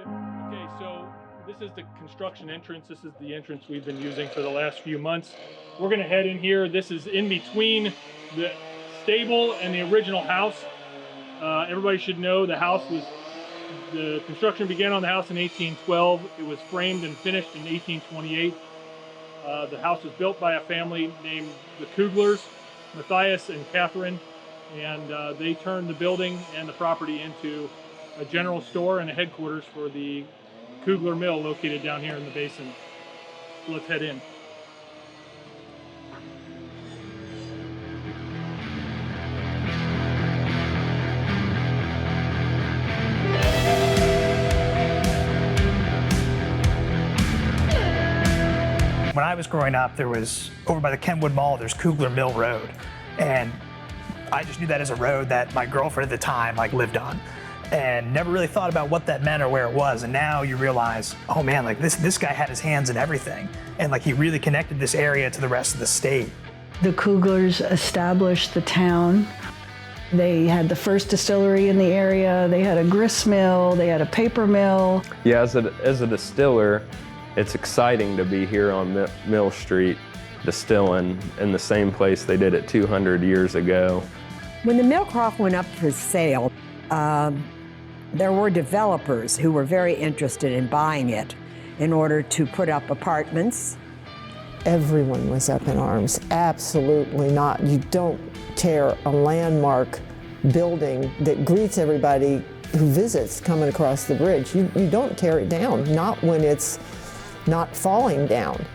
Okay, so this is the construction entrance. This is the entrance we've been using for the last few months. We're gonna head in here. This is in between the stable and the original house. Everybody should know the construction began on the house in 1812. It was framed and finished in 1828. The house was built by a family named the Kuglers, Matthias and Catherine, and they turned the building and the property into a general store and a headquarters for the Kugler Mill located down here in the basin. So let's head in. When I was growing up, there was, over by the Kenwood Mall, there's Kugler Mill Road. And I just knew that as a road that my girlfriend at the time lived on. And never really thought about what that meant or where it was. And now you realize, oh man, this guy had his hands in everything. And he really connected this area to the rest of the state. The Kuglers established the town. They had the first distillery in the area. They had a grist mill, they had a paper mill. Yeah, as a distiller, it's exciting to be here on Mill Street distilling in the same place they did it 200 years ago. When the Millcroft went up for sale, there were developers who were very interested in buying it in order to put up apartments. Everyone was up in arms. Absolutely not. You don't tear a landmark building that greets everybody who visits coming across the bridge. You don't tear it down, not when it's not falling down.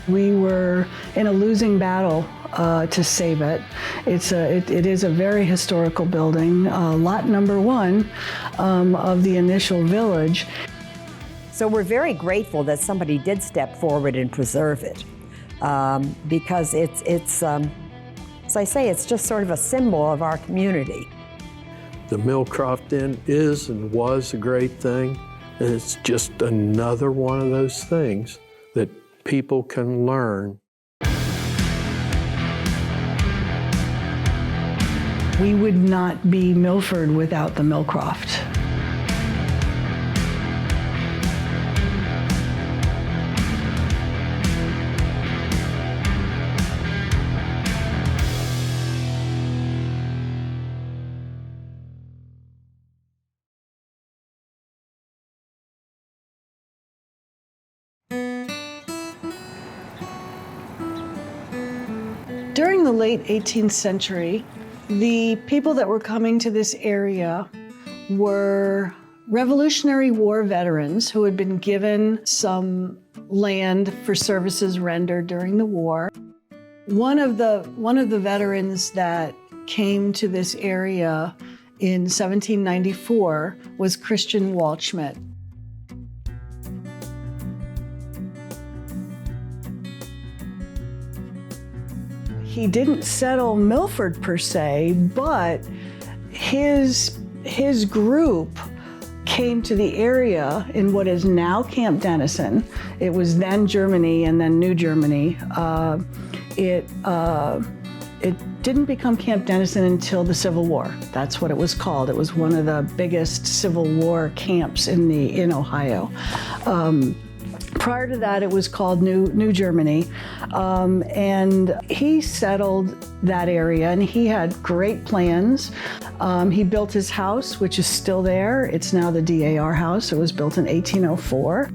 We were in a losing battle to save it. It is a very historical building, lot number 1 of the initial village. So we're very grateful that somebody did step forward and preserve it, because it's as I say, it's just sort of a symbol of our community. The Millcroft Inn is and was a great thing, and it's just another one of those things that people can learn. We would not be Milford without the Millcroft. During the late 18th century, the people that were coming to this area were Revolutionary War veterans who had been given some land for services rendered during the war. One of the veterans that came to this area in 1794 was Kugler and Waldschmidt. He didn't settle Milford per se, but his group came to the area in what is now Camp Dennison. It was then Germany and then New Germany. It didn't become Camp Dennison until the Civil War. That's what it was called. It was one of the biggest Civil War camps in Ohio. Prior to that, it was called New Germany, and he settled that area, and he had great plans. He built his house, which is still there. It's now the DAR house. It was built in 1804.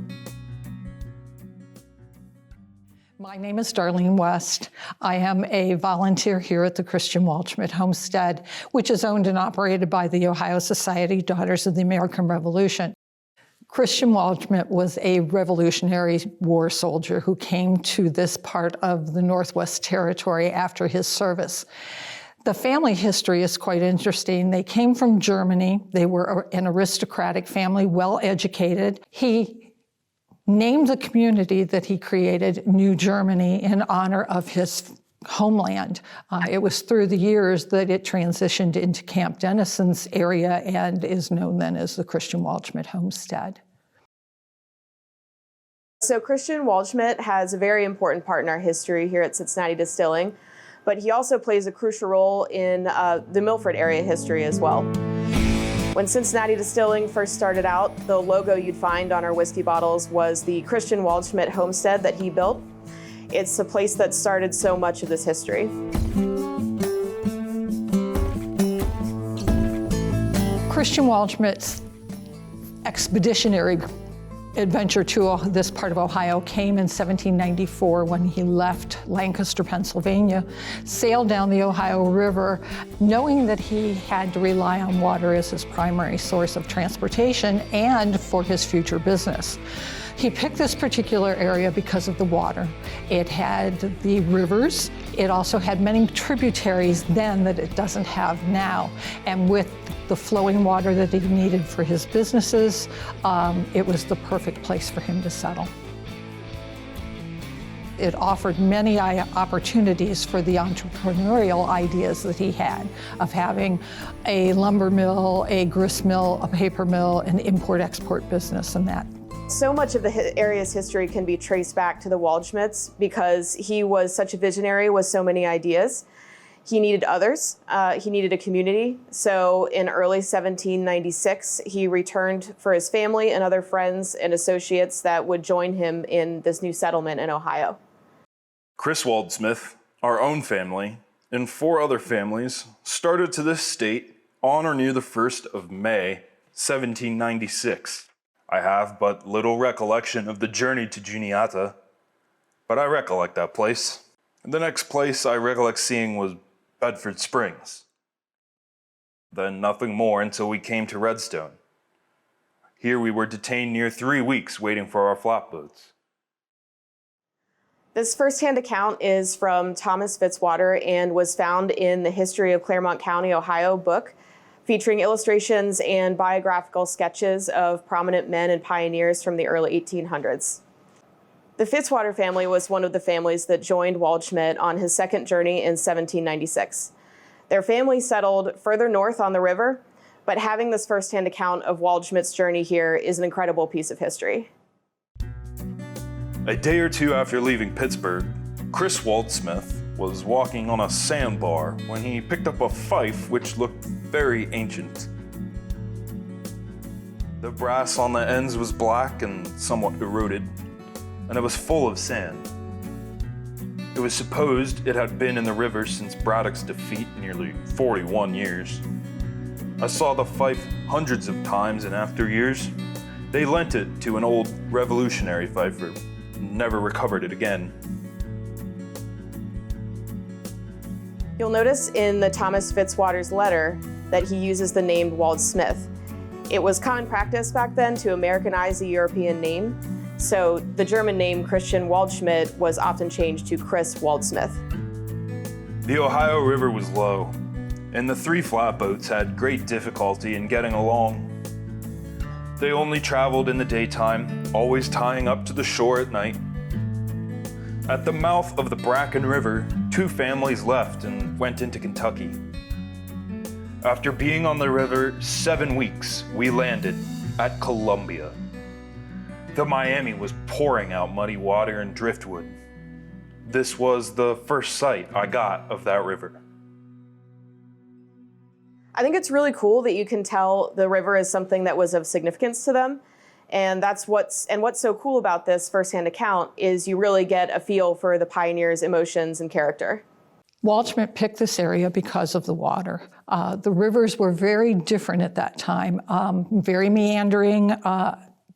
My name is Darlene West. I am a volunteer here at the Kugler and Waldschmidt Homestead, which is owned and operated by the Ohio Society Daughters of the American Revolution. Kugler and Waldschmidt was a Revolutionary War soldier who came to this part of the Northwest Territory after his service. The family history is quite interesting. They came from Germany. They were an aristocratic family, well-educated. He named the community that he created New Germany in honor of his homeland. It was through the years that it transitioned into Camp Dennison's area and is known then as the Kugler and Waldschmidt Homestead. So Kugler and Waldschmidt has a very important part in our history here at Cincinnati Distilling, but he also plays a crucial role in the Milford area history as well. When Cincinnati Distilling first started out, the logo you'd find on our whiskey bottles was the Kugler and Waldschmidt homestead that he built. It's a place that started so much of this history. Kugler and Waldschmidt's expeditionary adventure to this part of Ohio came in 1794 when he left Lancaster, Pennsylvania, sailed down the Ohio River, knowing that he had to rely on water as his primary source of transportation and for his future business. He picked this particular area because of the water. It had the rivers. It also had many tributaries then that it doesn't have now. And with the flowing water that he needed for his businesses, it was the perfect place for him to settle. It offered many opportunities for the entrepreneurial ideas that he had of having a lumber mill, a grist mill, a paper mill, an import-export business, and that. So much of the area's history can be traced back to the Waldschmidts because he was such a visionary with so many ideas. He needed others. He needed a community. So in early 1796, he returned for his family and other friends and associates that would join him in this new settlement in Ohio. Chris Waldschmidt, our own family, and 4 other families started to this state on or near the 1st of May, 1796. I have but little recollection of the journey to Juniata, but I recollect that place. And the next place I recollect seeing was Bedford Springs. Then nothing more until we came to Redstone. Here we were detained near 3 weeks waiting for our flatboats. This first-hand account is from Thomas Fitzwater and was found in the History of Claremont County, Ohio book, featuring illustrations and biographical sketches of prominent men and pioneers from the early 1800s. The Fitzwater family was one of the families that joined Waldschmidt on his second journey in 1796. Their family settled further north on the river, but having this first-hand account of Waldschmidt's journey here is an incredible piece of history. A day or two after leaving Pittsburgh, Chris Waldschmidt was walking on a sandbar when he picked up a fife which looked very ancient. The brass on the ends was black and somewhat eroded, and it was full of sand. It was supposed it had been in the river since Braddock's defeat nearly 41 years. I saw the fife hundreds of times, and after years, they lent it to an old Revolutionary fifer, and never recovered it again. You'll notice in the Thomas Fitzwater's letter that he uses the name Waldschmidt. It was common practice back then to Americanize the European name, so the German name Christian Waldschmidt was often changed to Chris Waldschmidt. The Ohio River was low, and the 3 flatboats had great difficulty in getting along. They only traveled in the daytime, always tying up to the shore at night. At the mouth of the Bracken River, 2 families left and went into Kentucky. After being on the river 7 weeks, we landed at Columbia. The Miami was pouring out muddy water and driftwood. This was the first sight I got of that river. I think it's really cool that you can tell the river is something that was of significance to them. And what's so cool about this firsthand account is you really get a feel for the pioneers' emotions and character. Waldschmidt picked this area because of the water. The rivers were very different at that time, very meandering.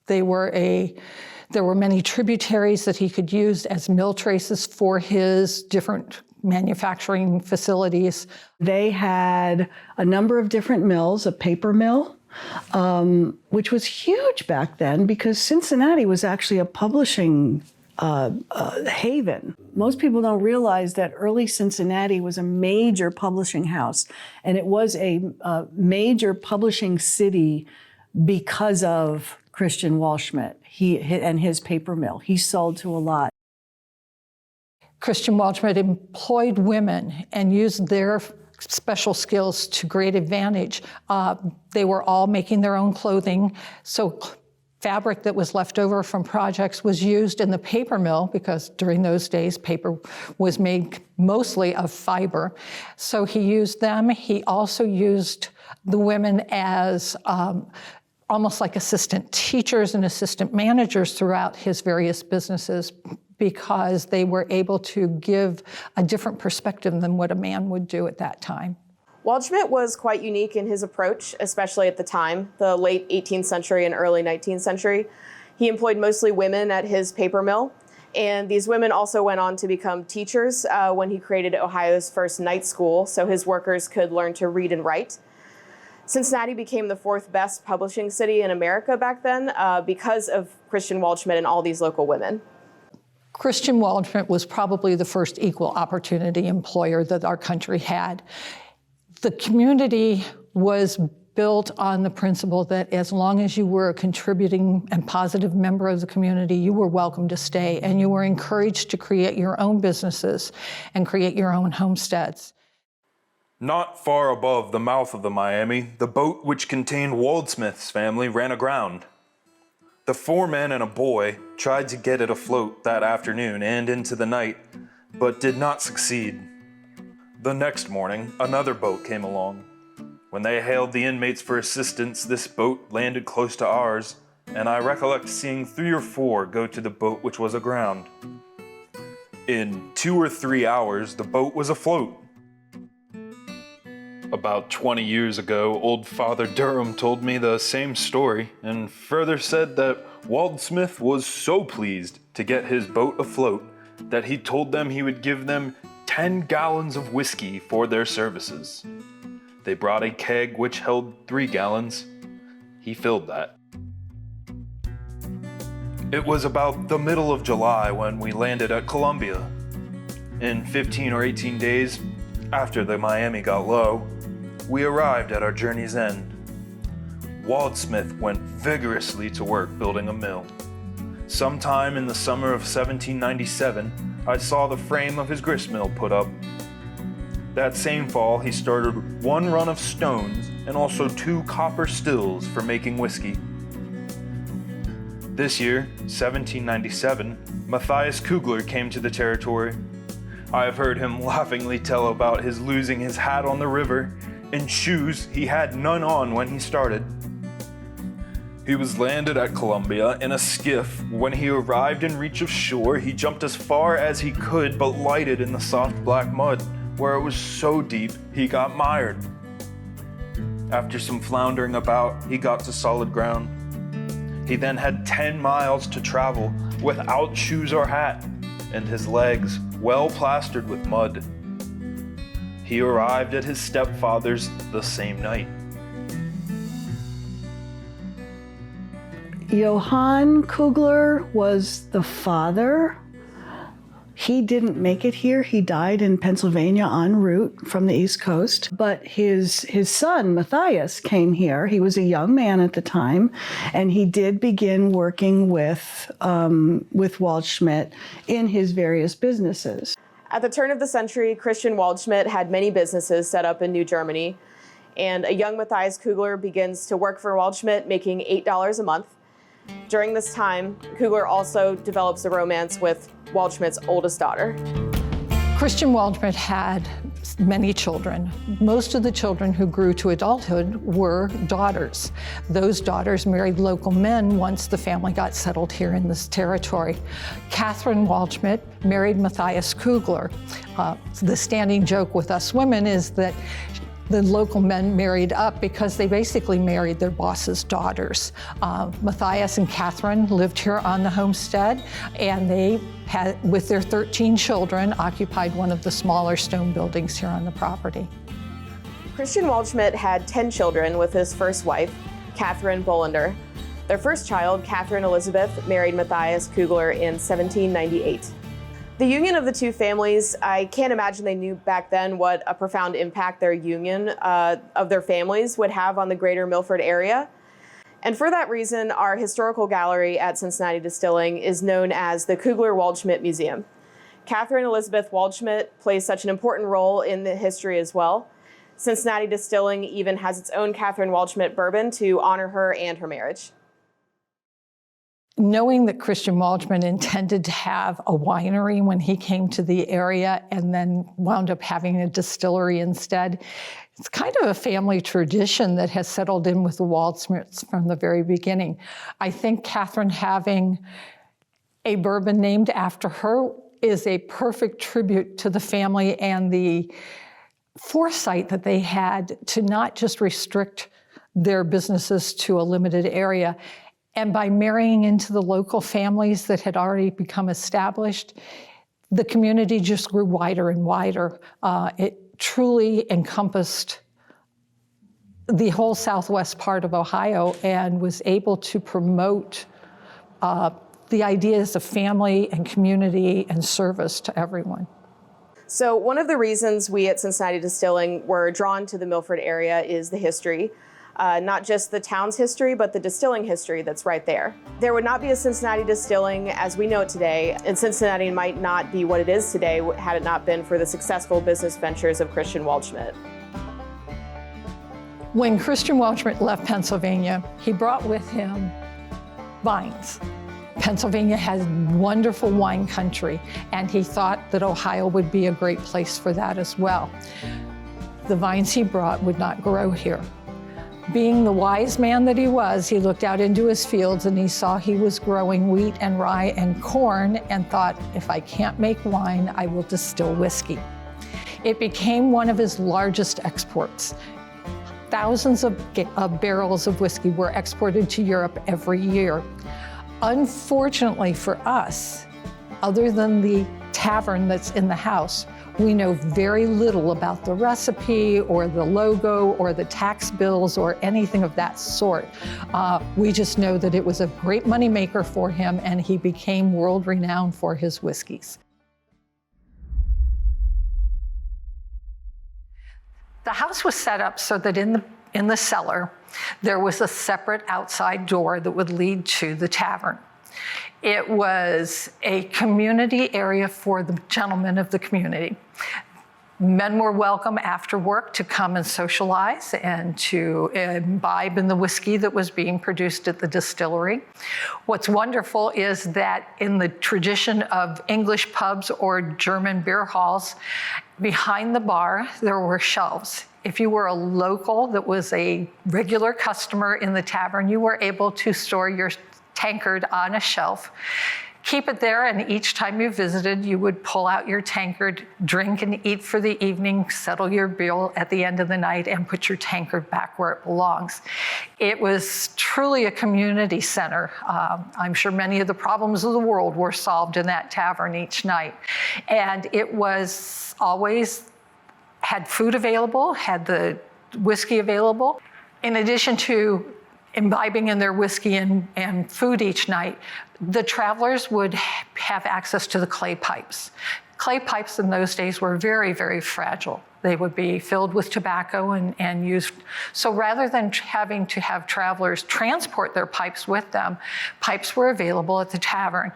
There were many tributaries that he could use as mill traces for his different manufacturing facilities. They had a number of different mills, a paper mill, which was huge back then because Cincinnati was actually a publishing haven. Most people don't realize that early Cincinnati was a major publishing house, and it was a major publishing city because of Christian Waldschmidt and his paper mill. He sold to a lot. Christian Waldschmidt employed women and used their special skills to great advantage. They were all making their own clothing, so fabric that was left over from projects was used in the paper mill, because during those days, paper was made mostly of fiber. So he used them. He also used the women as almost like assistant teachers and assistant managers throughout his various businesses, because they were able to give a different perspective than what a man would do at that time. Waldschmidt was quite unique in his approach, especially at the time, the late 18th century and early 19th century. He employed mostly women at his paper mill, and these women also went on to become teachers when he created Ohio's first night school, so his workers could learn to read and write. Cincinnati became the 4th best publishing city in America back then because of Christian Waldschmidt and all these local women. Christian Waldschmidt was probably the first equal opportunity employer that our country had. The community was built on the principle that as long as you were a contributing and positive member of the community, you were welcome to stay, and you were encouraged to create your own businesses and create your own homesteads. Not far above the mouth of the Miami, the boat which contained Waldschmidt's family ran aground. The 4 men and a boy tried to get it afloat that afternoon and into the night, but did not succeed. The next morning, another boat came along. When they hailed the inmates for assistance, this boat landed close to ours, and I recollect seeing 3 or 4 go to the boat which was aground. In 2 or 3 hours, the boat was afloat. About 20 years ago, old Father Durham told me the same story, and further said that Waldschmidt was so pleased to get his boat afloat that he told them he would give them 10 gallons of whiskey for their services. They brought a keg which held 3 gallons. He filled that. It was about the middle of July when we landed at Columbia. In 15 or 18 days, after the Miami got low, we arrived at our journey's end. Waldschmidt went vigorously to work building a mill. Sometime in the summer of 1797, I saw the frame of his grist mill put up. That same fall, he started 1 run of stones and also 2 copper stills for making whiskey. This year, 1797, Matthias Kugler came to the territory. I have heard him laughingly tell about his losing his hat on the river and shoes he had none on when he started. He was landed at Columbia in a skiff. When he arrived in reach of shore, he jumped as far as he could, but lighted in the soft black mud, where it was so deep he got mired. After some floundering about, he got to solid ground. He then had 10 miles to travel without shoes or hat, and his legs well plastered with mud. He arrived at his stepfather's the same night. Johann Kugler was the father. He didn't make it here. He died in Pennsylvania en route from the East Coast. But his son, Matthias, came here. He was a young man at the time, and he did begin working with Waldschmidt in his various businesses. At the turn of the century, Christian Waldschmidt had many businesses set up in New Germany, and a young Matthias Kugler begins to work for Waldschmidt, making $8 a month. During this time, Kugler also develops a romance with Waldschmidt's oldest daughter. Christian Waldschmidt had many children. Most of the children who grew to adulthood were daughters. Those daughters married local men once the family got settled here in this territory. Catherine Waldschmidt married Matthias Kugler. The standing joke with us women is that the local men married up because they basically married their boss's daughters. Matthias and Catherine lived here on the homestead, and they had, with their 13 children, occupied one of the smaller stone buildings here on the property. Christian Waldschmidt had 10 children with his first wife, Catherine Bolander. Their first child, Catherine Elizabeth, married Matthias Kugler in 1798. The union of the two families, I can't imagine they knew back then what a profound impact their union of their families would have on the greater Milford area. And for that reason, our historical gallery at Cincinnati Distilling is known as the Kugler Waldschmidt Museum. Catherine Elizabeth Waldschmidt plays such an important role in the history as well. Cincinnati Distilling even has its own Catherine Waldschmidt bourbon to honor her and her marriage. knowing that Christian Waldschmidt intended to have a winery when he came to the area and then wound up having a distillery instead, it's kind of a family tradition that has settled in with the Waldschmidts from the very beginning. I think Catherine having a bourbon named after her is a perfect tribute to the family and the foresight that they had to not just restrict their businesses to a limited area. And by marrying into the local families that had already become established, the community just grew wider and wider. It truly encompassed the whole southwest part of Ohio and was able to promote the ideas of family and community and service to everyone. So one of the reasons we at Cincinnati Distilling were drawn to the Milford area is the history. Not just the town's history, but the distilling history that's right there. There would not be a Cincinnati Distilling as we know it today, and Cincinnati might not be what it is today had it not been for the successful business ventures of Christian Waldschmidt. When Christian Waldschmidt left Pennsylvania, he brought with him vines. Pennsylvania has wonderful wine country, and he thought that Ohio would be a great place for that as well. The vines he brought would not grow here. Being the wise man that he was, he looked out into his fields and he saw he was growing wheat and rye and corn and thought, if I can't make wine, I will distill whiskey. It became one of his largest exports. Thousands of barrels of whiskey were exported to Europe every year. Unfortunately for us, other than the tavern that's in the house, we know very little about the recipe or the logo or the tax bills or anything of that sort. We just know that it was a great moneymaker for him and he became world-renowned for his whiskeys. The house was set up so that in the cellar, there was a separate outside door that would lead to the tavern. It was a community area for the gentlemen of the community. Men were welcome after work to come and socialize and to imbibe in the whiskey that was being produced at the distillery. What's wonderful is that in the tradition of English pubs or German beer halls, behind the bar, there were shelves. If you were a local that was a regular customer in the tavern, you were able to store your tankard on a shelf, keep it there, and each time you visited, you would pull out your tankard, drink and eat for the evening, settle your bill at the end of the night, and put your tankard back where it belongs. It was truly a community center. I'm sure many of the problems of the world were solved in that tavern each night. And it was always had food available, had the whiskey available. In addition to imbibing in their whiskey and food each night, the travelers would have access to the clay pipes. Clay pipes in those days were very, very fragile. They would be filled with tobacco and used. So rather than having to have travelers transport their pipes with them, pipes were available at the tavern.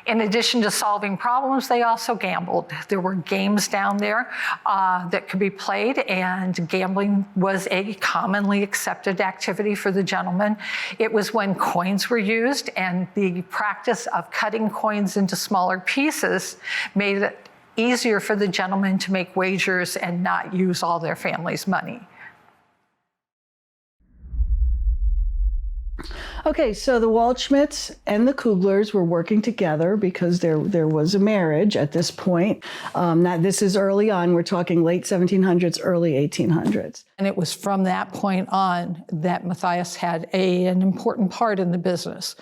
In addition to solving problems, they also gambled. There were games down there that could be played, and gambling was a commonly accepted activity for the gentlemen. It was when coins were used, and the practice of cutting coins into smaller pieces made it easier for the gentlemen to make wagers and not use all their family's money. Okay, so the Waldschmidts and the Kuglers were working together because there was a marriage at this point. This is early on. We're talking late 1700s, early 1800s. And it was from that point on that Matthias had an important part in the business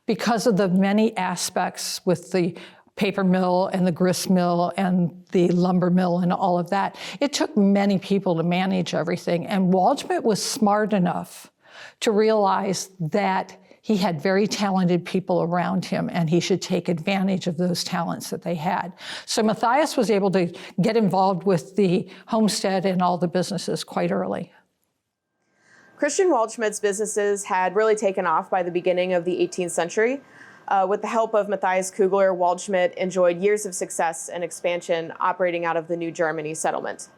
because of the many aspects with the paper mill and the grist mill and the lumber mill and all of that. It took many people to manage everything. And Waldschmidt was smart enough to realize that he had very talented people around him and he should take advantage of those talents that they had. So Matthias was able to get involved with the homestead and all the businesses quite early. Christian Waldschmidt's businesses had really taken off by the beginning of the 18th century. With the help of Matthias Kugler, Waldschmidt enjoyed years of success and expansion operating out of the New Germany settlement.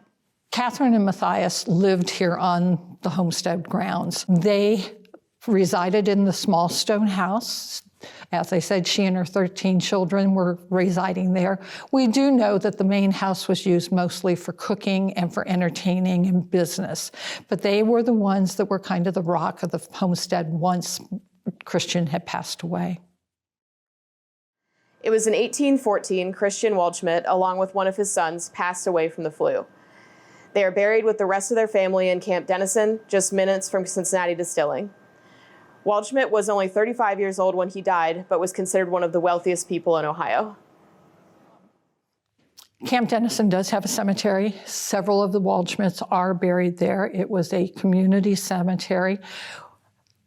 Catherine and Matthias lived here on the homestead grounds. They resided in the small stone house As I said, she and her 13 children were residing there. We do know that the main house was used mostly for cooking and for entertaining and business, but they were the ones that were kind of the rock of the homestead once Christian had passed away. It was in 1814 Christian Waldschmidt, along with one of his sons, passed away from the flu. They are buried with the rest of their family in Camp Dennison, just minutes from Cincinnati Distilling. Waldschmidt was only 35 years old when he died, but was considered one of the wealthiest people in Ohio. Camp Dennison does have a cemetery. Several of the Waldschmidts are buried there. It was a community cemetery.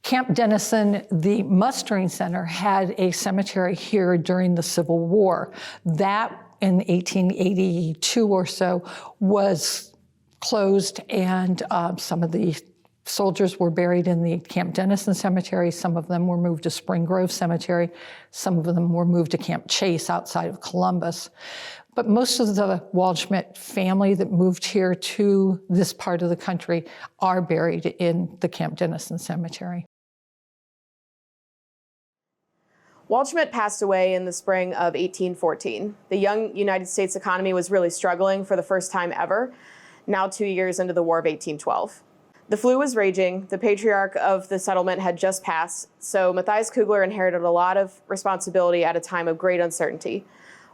Camp Dennison, the mustering center, had a cemetery here during the Civil War. That, in 1882 or so, was closed, and some of the soldiers were buried in the Camp Dennison Cemetery. Some of them were moved to Spring Grove Cemetery. Some of them were moved to Camp Chase outside of Columbus. But most of the Waldschmidt family that moved here to this part of the country are buried in the Camp Dennison Cemetery. Waldschmidt passed away in the spring of 1814. The young United States economy was really struggling for the first time ever, now 2 years into the War of 1812. The flu was raging, the patriarch of the settlement had just passed, so Matthias Kugler inherited a lot of responsibility at a time of great uncertainty,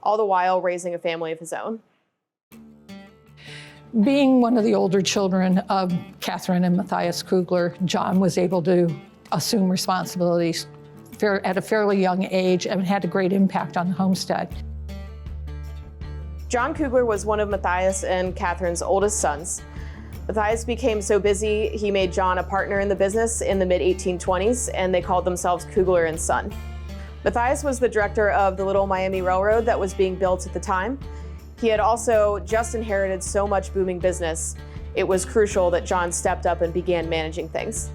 all the while raising a family of his own. Being one of the older children of Catherine and Matthias Kugler, John was able to assume responsibilities at a fairly young age and had a great impact on the homestead. John Kugler was one of Matthias and Catherine's oldest sons. Matthias became so busy, he made John a partner in the business in the mid-1820s, and they called themselves Kugler and Son. Matthias was the director of the Little Miami Railroad that was being built at the time. He had also just inherited so much booming business, it was crucial that John stepped up and began managing things.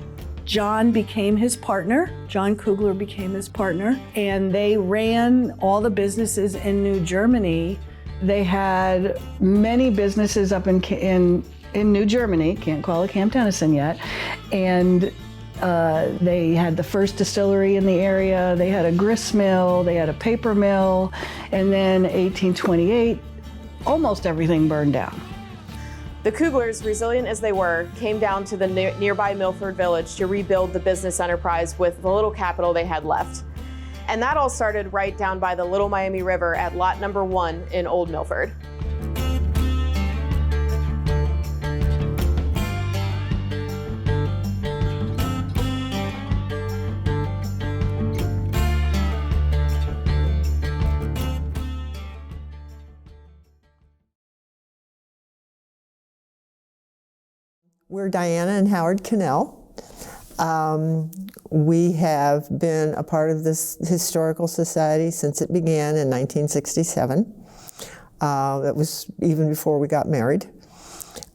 John became his partner. John Kugler became his partner, and they ran all the businesses in New Germany. They had many businesses up in New Germany, can't call it Camp Dennison yet, and they had the first distillery in the area, they had a grist mill, they had a paper mill, and then 1828, almost everything burned down. The Kuglers, resilient as they were, came down to the nearby Milford village to rebuild the business enterprise with the little capital they had left. And that all started right down by the Little Miami River at lot number 1 in Old Milford. We're Diana and Howard Cannell. We have been a part of this historical society since it began in 1967. That was even before we got married.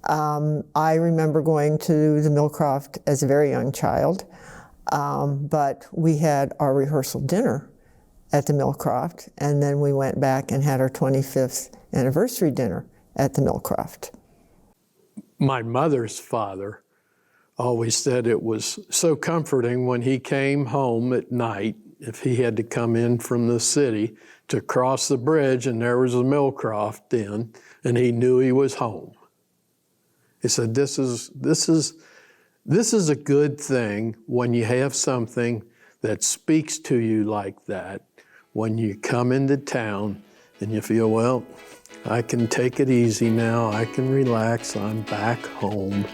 I remember going to the Millcroft as a very young child, but we had our rehearsal dinner at the Millcroft, and then we went back and had our 25th anniversary dinner at the Millcroft. My mother's father always said it was so comforting when he came home at night, if he had to come in from the city, to cross the bridge and there was a Millcroft Inn, and he knew he was home. He said, this is a good thing when you have something that speaks to you like that, when you come into town and you feel, well, I can take it easy now, I can relax, I'm back home.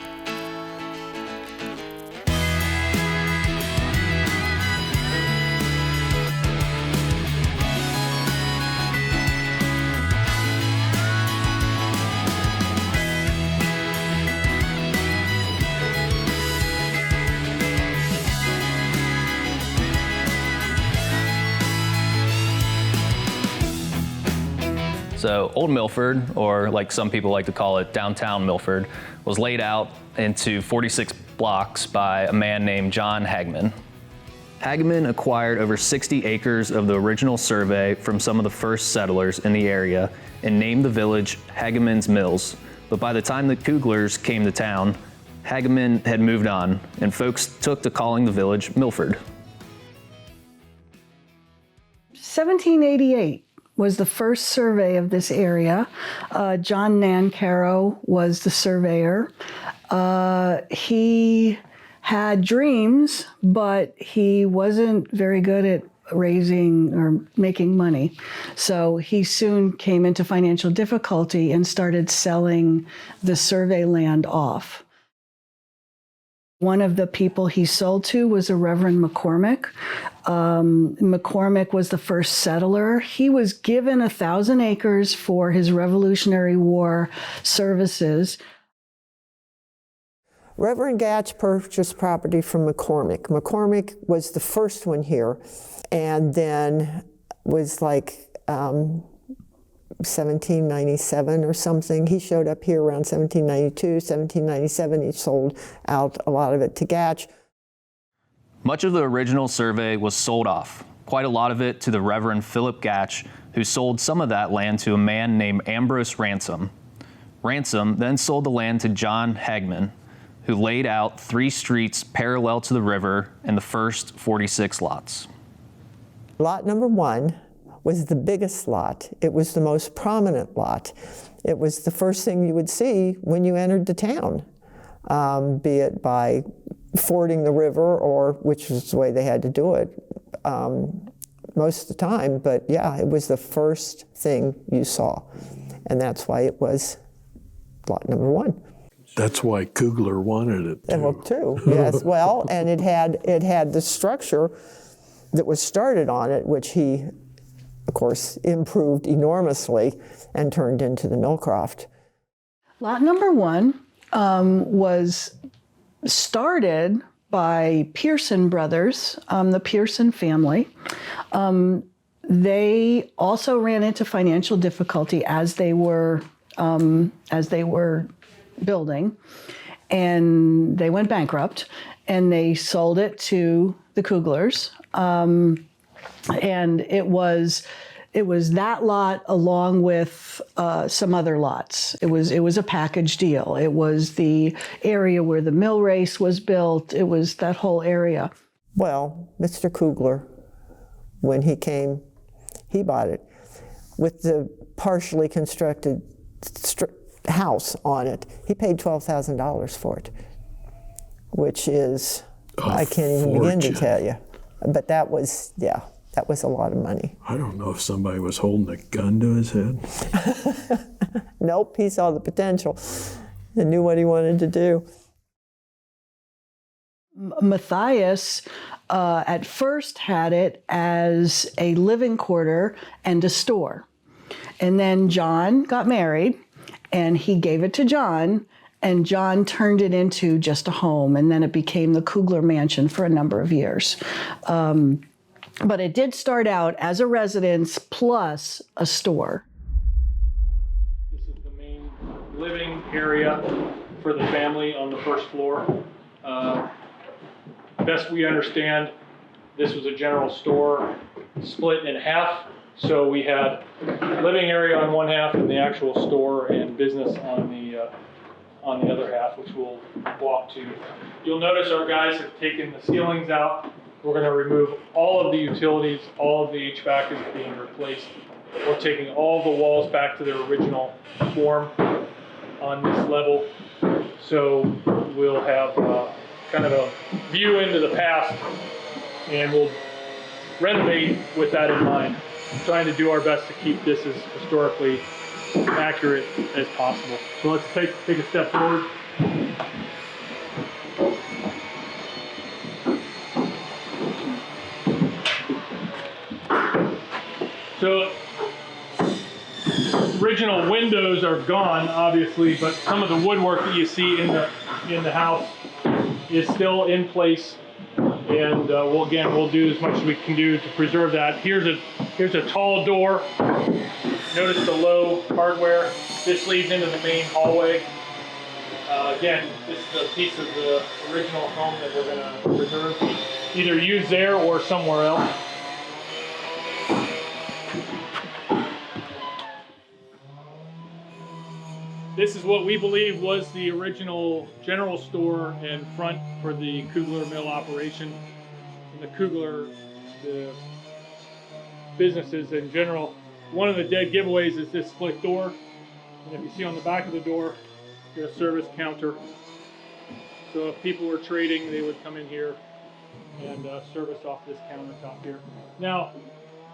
So Old Milford, or like some people like to call it, downtown Milford, was laid out into 46 blocks by a man named John Hagman. Hagman acquired over 60 acres of the original survey from some of the first settlers in the area and named the village Hagman's Mills. But by the time the Kuglers came to town, Hagman had moved on, and folks took to calling the village Milford. 1788 was the first survey of this area. John Nancaro was the surveyor. He had dreams, but he wasn't very good at raising or making money. So he soon came into financial difficulty and started selling the survey land off. One of the people he sold to was a Reverend McCormick. McCormick was the first settler. He was given 1,000 acres for his Revolutionary War services. Reverend Gatch purchased property from McCormick. McCormick was the first one here, and then was like 1797 or something. He showed up here around 1792, 1797. He sold out a lot of it to Gatch. Much of the original survey was sold off, quite a lot of it to the Reverend Philip Gatch, who sold some of that land to a man named Ambrose Ransom. Ransom then sold the land to John Hagman, who laid out 3 streets parallel to the river in the first 46 lots. Lot number 1 was the biggest lot. It was the most prominent lot. It was the first thing you would see when you entered the town, be it by fording the river, or which was the way they had to do it most of the time. But yeah, it was the first thing you saw, and that's why it was lot number 1. That's why Kugler wanted it too. Well, too, yes. Well, and it had the structure that was started on it, which he, of course, improved enormously and turned into the Millcroft. Lot number 1 was started by Pearson brothers, the Pearson family. They also ran into financial difficulty as they were building, and they went bankrupt, and they sold it to the Kuglers. And it was that lot along with some other lots. It was a package deal. It was the area where the mill race was built. It was that whole area. Well, Mr. Kugler, when he came, he bought it with the partially constructed house on it. He paid $12,000 for it, which is, I can't even begin to tell you. But that was, yeah, that was a lot of money. I don't know if somebody was holding a gun to his head. Nope, he saw the potential and knew what he wanted to do. Matthias at first had it as a living quarter and a store. And then John got married, and he gave it to John, and John turned it into just a home, and then it became the Kugler Mansion for a number of years. But it did start out as a residence plus a store. This is the main living area for the family on the first floor. Best we understand, this was a general store split in half. So we had living area on one half and the actual store and business on the other half, which we'll walk to. You'll notice our guys have taken the ceilings out. We're going to remove all of the utilities. All of the HVAC is being replaced. We're taking all the walls back to their original form on this level. So we'll have kind of a view into the past, and we'll renovate with that in mind. Trying to do our best to keep this as historically accurate as possible. So let's take a step forward. So original windows are gone, obviously, but some of the woodwork that you see in the house is still in place. And we'll do as much as we can do to preserve that. Here's a tall door. Notice the low hardware. This leads into the main hallway. Again, this is a piece of the original home that we're going to preserve, either use there or somewhere else. This is what we believe was the original general store and front for the Kugler mill operation. And the Kugler, the businesses in general. One of the dead giveaways is this split door. And if you see on the back of the door, you have a service counter. So if people were trading, they would come in here and service off this countertop here. Now,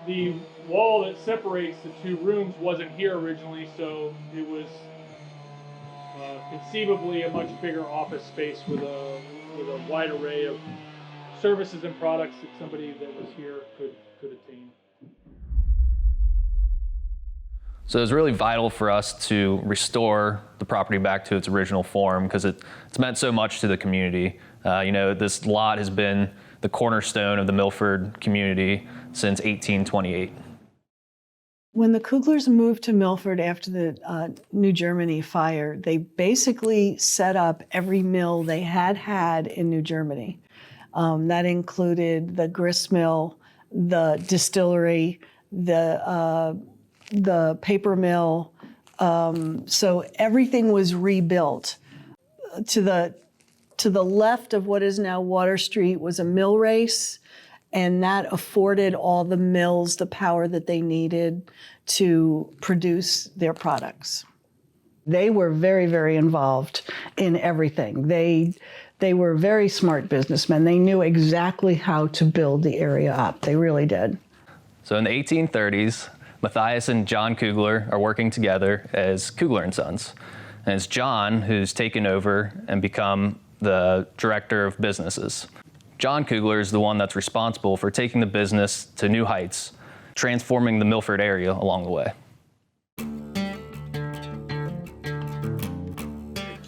the wall that separates the two rooms wasn't here originally, so it was conceivably a much bigger office space with a wide array of services and products that somebody that was here could attain. So it was really vital for us to restore the property back to its original form because it's meant so much to the community. This lot has been the cornerstone of the Milford community since 1828. When the Kuglers moved to Milford after the New Germany fire, they basically set up every mill they had in New Germany. That included the grist mill, the distillery, the paper mill. So everything was rebuilt. To the left of what is now Water Street was a mill race, and that afforded all the mills the power that they needed to produce their products. They were very, very involved in everything. They were very smart businessmen. They knew exactly how to build the area up. They really did. So in the 1830s, Matthias and John Kugler are working together as Kugler and Sons. And it's John who's taken over and become the director of businesses. John Kugler is the one that's responsible for taking the business to new heights, transforming the Milford area along the way.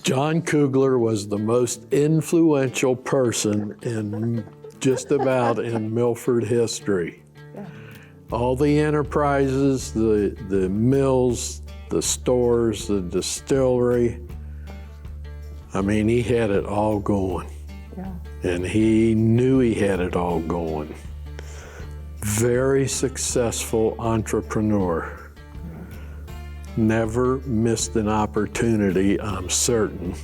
John Kugler was the most influential person in just about in Milford history. All the enterprises, the mills, the stores, the distillery. I mean, he had it all going. Yeah. And he knew he had it all going. Very successful entrepreneur. Never missed an opportunity, I'm certain,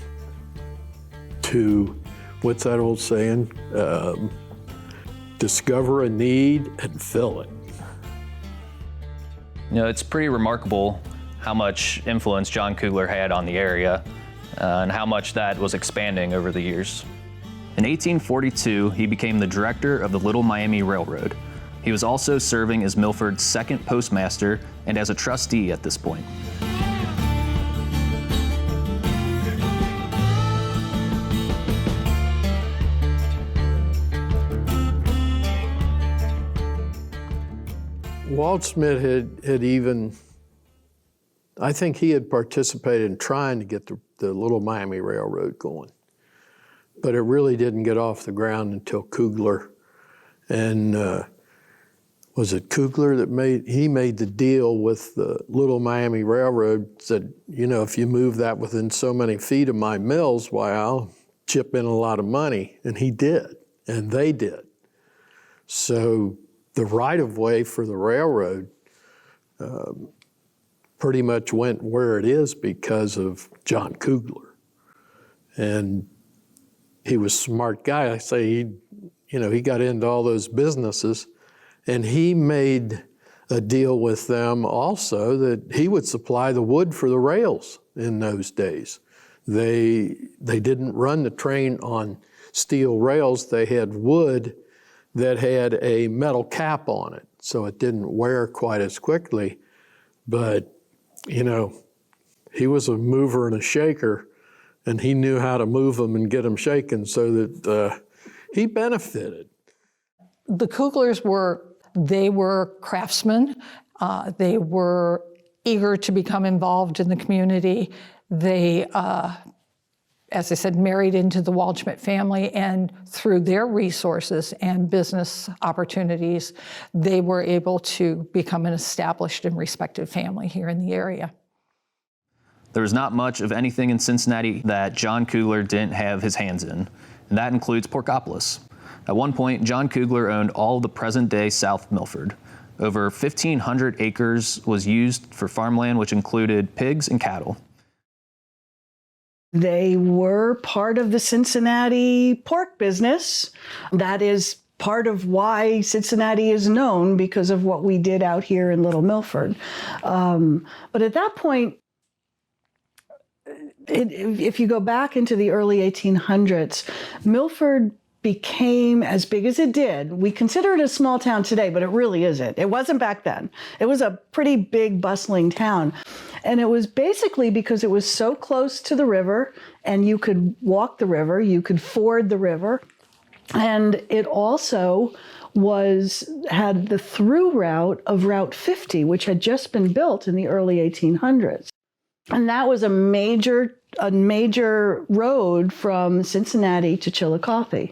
to, what's that old saying? Discover a need and fill it. It's pretty remarkable how much influence John Kugler had on the area and how much that was expanding over the years. In 1842, he became the director of the Little Miami Railroad. He was also serving as Milford's second postmaster and as a trustee at this point. Waldschmidt had even, I think he had participated in trying to get the Little Miami Railroad going. But it really didn't get off the ground until Kugler. And was it Kugler that made the deal with the Little Miami Railroad, said, if you move that within so many feet of my mills, why, I'll chip in a lot of money. And he did, and they did. So the right-of-way for the railroad pretty much went where it is because of John Kugler. And he was a smart guy. I say he got into all those businesses, and he made a deal with them also that he would supply the wood for the rails in those days. They didn't run the train on steel rails. They had wood that had a metal cap on it, so it didn't wear quite as quickly. But, he was a mover and a shaker, and he knew how to move them and get them shaken so that he benefited. The Kuglers were craftsmen. They were eager to become involved in the community. They, as I said, married into the Waldschmidt family, and through their resources and business opportunities, they were able to become an established and respected family here in the area. There was not much of anything in Cincinnati that John Kugler didn't have his hands in, and that includes Porkopolis. At one point, John Kugler owned all of the present-day South Milford. Over 1,500 acres was used for farmland, which included pigs and cattle. They were part of the Cincinnati pork business. That is part of why Cincinnati is known, because of what we did out here in Little Milford. But at that point, if you go back into the early 1800s, Milford became as big as it did. We consider it a small town today, but it really isn't. It wasn't back then. It was a pretty big, bustling town. And it was basically because it was so close to the river, and you could walk the river, you could ford the river. And it also had the through route of Route 50, which had just been built in the early 1800s. And that was a major road from Cincinnati to Chillicothe.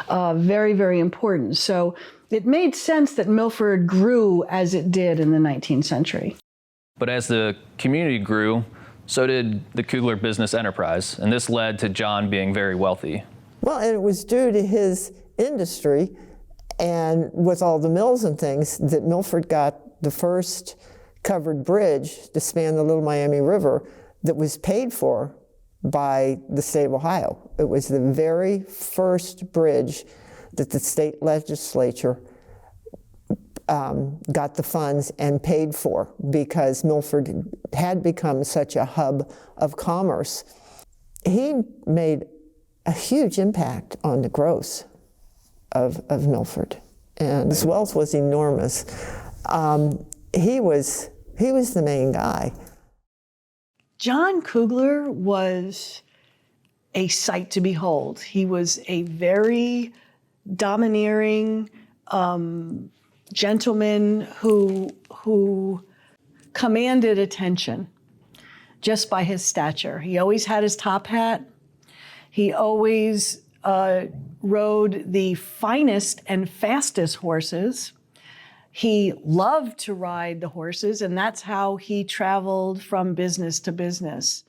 Very, very important. So it made sense that Milford grew as it did in the 19th century. But as the community grew, so did the Kugler business enterprise, and this led to John being very wealthy. Well, and it was due to his industry and with all the mills and things that Milford got the first covered bridge to span the Little Miami River that was paid for by the state of Ohio. It was the very first bridge that the state legislature got the funds and paid for, because Milford had become such a hub of commerce. He made a huge impact on the growth of Milford, and his wealth was enormous. He was the main guy. John Kugler was a sight to behold. He was a very domineering gentleman who commanded attention just by his stature. He always had his top hat. He always rode the finest and fastest horses. He loved to ride the horses, and that's how he traveled from business to business.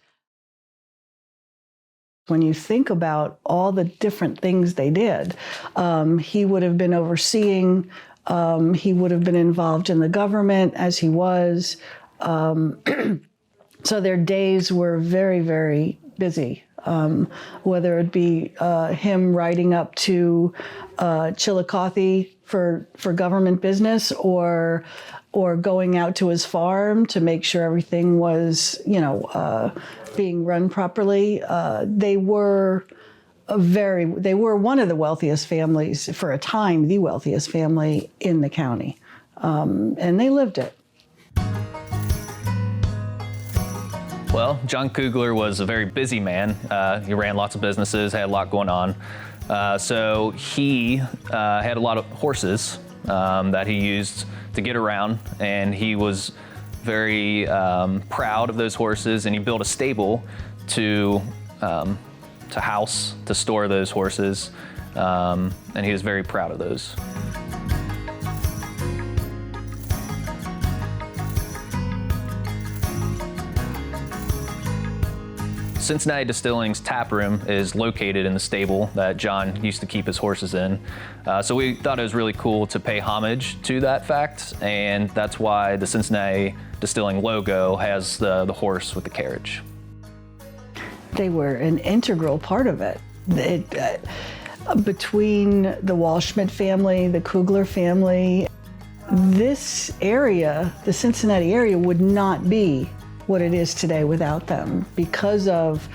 When you think about all the different things they did, he would have been overseeing, he would have been involved in the government as he was. So their days were very, very busy. Whether it be him riding up to Chillicothe for government business, or going out to his farm to make sure everything was, being run properly. They were one of the wealthiest families, for a time, the wealthiest family in the county, and they lived it. Well, John Kugler was a very busy man. He ran lots of businesses, had a lot going on. So he had a lot of horses that he used to get around, and he was very proud of those horses, and he built a stable to store those horses, and he was very proud of those. Cincinnati Distilling's tap room is located in the stable that John used to keep his horses in. So we thought it was really cool to pay homage to that fact, and that's why the Cincinnati Distilling logo has the horse with the carriage. They were an integral part of it. Between the Waldschmidt family, the Kugler family, this area, the Cincinnati area, would not be what it is today without them, because of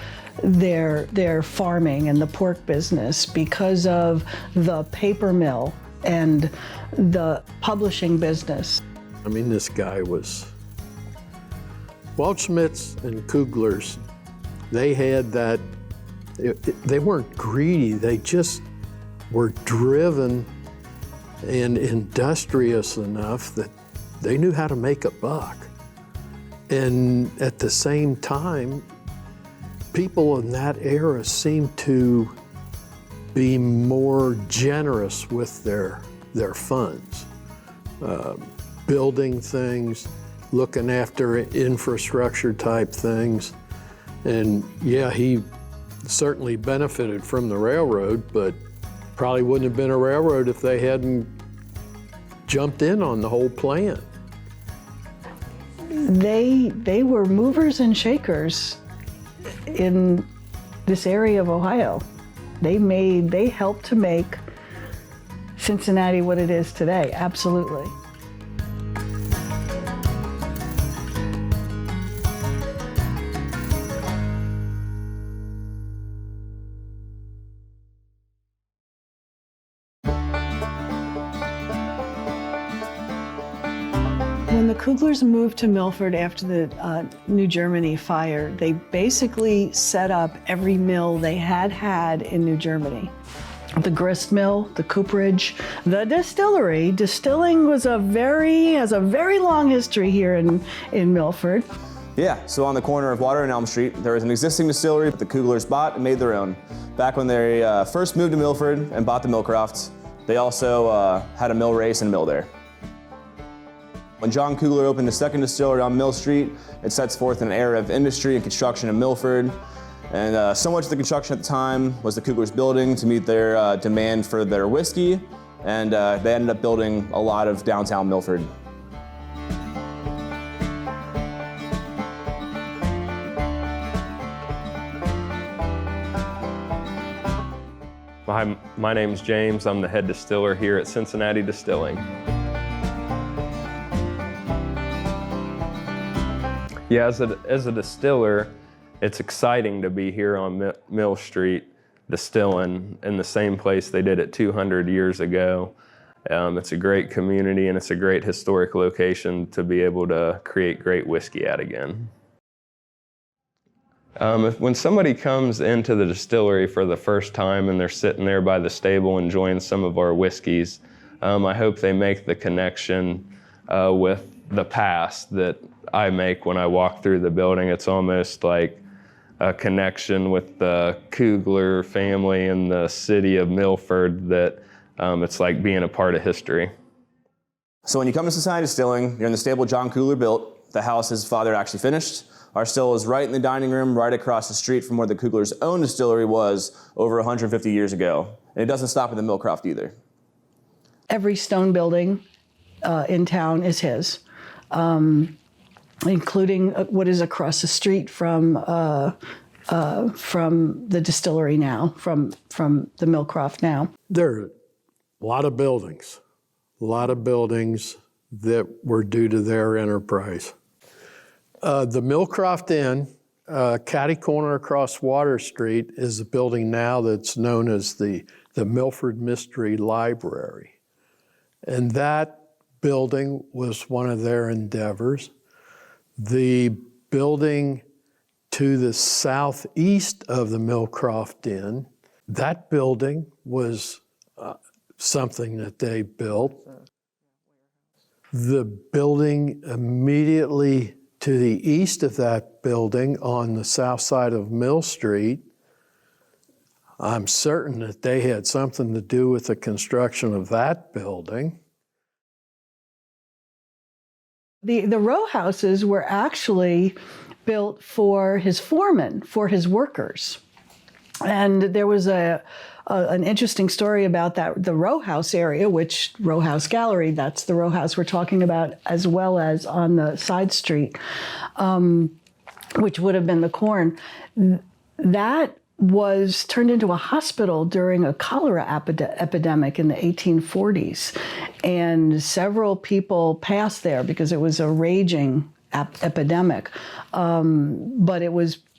their farming and the pork business, because of the paper mill and the publishing business. I mean, this guy was, Waldschmidts and Kuglers, they had that, they weren't greedy, they just were driven and industrious enough that they knew how to make a buck. And at the same time, people in that era seemed to be more generous with their funds, building things, looking after infrastructure type things. And yeah, he certainly benefited from the railroad, but probably wouldn't have been a railroad if they hadn't jumped in on the whole plan. They were movers and shakers in this area of Ohio. They helped to make Cincinnati what it is today, absolutely. When the Kuglers moved to Milford after the New Germany fire, they basically set up every mill they had in New Germany. The grist mill, the cooperage, the distillery. Distilling has a very long history here in Milford. Yeah, so on the corner of Water and Elm Street, there was an existing distillery that the Kuglers bought and made their own. Back when they first moved to Milford and bought the Millcroft, they also had a mill race and a mill there. When John Kugler opened a second distillery on Mill Street, it sets forth an era of industry and construction in Milford. And so much of the construction at the time was the Kuglers building to meet their demand for their whiskey, and they ended up building a lot of downtown Milford. Hi, my name's James. I'm the head distiller here at Cincinnati Distilling. Yeah, as a distiller, it's exciting to be here on Mill Street distilling in the same place they did it 200 years ago. It's a great community and it's a great historic location to be able to create great whiskey at again. When somebody comes into the distillery for the first time and they're sitting there by the stable enjoying some of our whiskeys, I hope they make the connection with the past that I make when I walk through the building. It's almost like a connection with the Kugler family and the city of Milford that it's like being a part of history. So when you come to Cincinnati Distilling, you're in the stable John Kugler built, the house his father actually finished. Our still is right in the dining room, right across the street from where the Kugler's own distillery was over 150 years ago. And it doesn't stop at the Millcroft either. Every stone building in town is his. Including what is across the street from the distillery now, from the Millcroft now. There are a lot of buildings that were due to their enterprise. The Millcroft Inn, catty corner across Water Street, is a building now that's known as the Milford Mystery Library. And that building was one of their endeavors. The building to the southeast of the Millcroft Inn, that building was something that they built. The building immediately to the east of that building on the south side of Mill Street, I'm certain that they had something to do with the construction of that building. The row houses were actually built for his foremen, for his workers. And there was an interesting story about that, the row house area, which row house gallery, that's the row house we're talking about, as well as on the side street, which would have been the Corn. That was turned into a hospital during a cholera epidemic in the 1840s. And several people passed there because it was a raging epidemic. But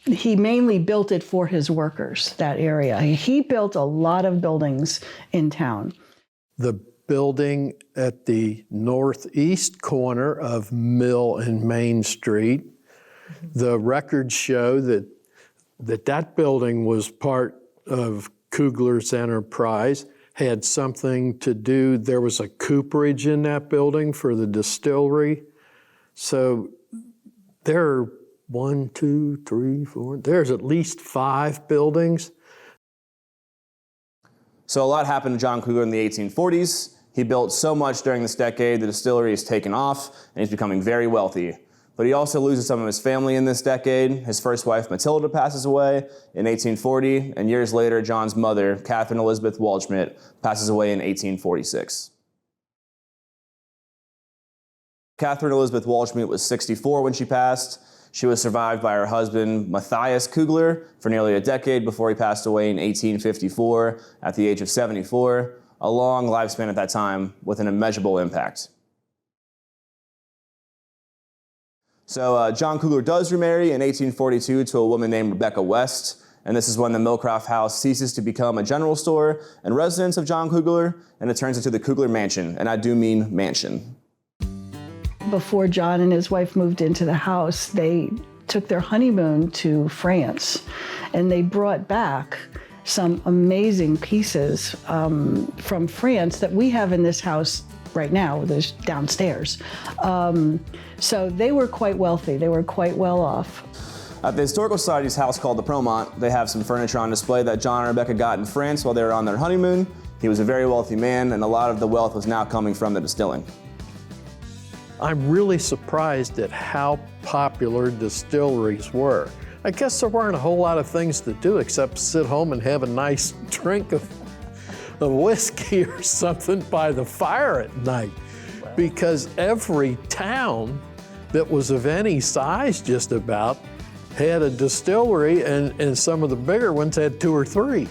he mainly built it for his workers, that area. He built a lot of buildings in town. The building at the northeast corner of Mill and Main Street, the records show that building was part of Kugler's enterprise, had something to do, there was a cooperage in that building for the distillery. So there are 1, 2, 3, 4, there's at least 5 buildings. So a lot happened to John Kugler in the 1840s. He built so much during this decade, the distillery has taken off and he's becoming very wealthy. But he also loses some of his family in this decade. His first wife, Matilda, passes away in 1840, and years later, John's mother, Catherine Elizabeth Waldschmidt, passes away in 1846. Catherine Elizabeth Waldschmidt was 64 when she passed. She was survived by her husband, Matthias Kugler, for nearly a decade before he passed away in 1854 at the age of 74. a long lifespan at that time with an immeasurable impact. So John Kugler does remarry in 1842 to a woman named Rebecca West, and this is when the Millcroft house ceases to become a general store and residence of John Kugler, and it turns into the Kugler Mansion, and I do mean mansion. Before John and his wife moved into the house, they took their honeymoon to France, and they brought back some amazing pieces from France that we have in this house right now. There's downstairs. So they were quite wealthy. They were quite well off. At the Historical Society's house called the Promont, they have some furniture on display that John and Rebecca got in France while they were on their honeymoon. He was a very wealthy man, and a lot of the wealth was now coming from the distilling. I'm really surprised at how popular distilleries were. I guess there weren't a whole lot of things to do except sit home and have a nice drink of whiskey or something by the fire at night, because every town that was of any size just about had a distillery, and some of the bigger ones had 2 or 3.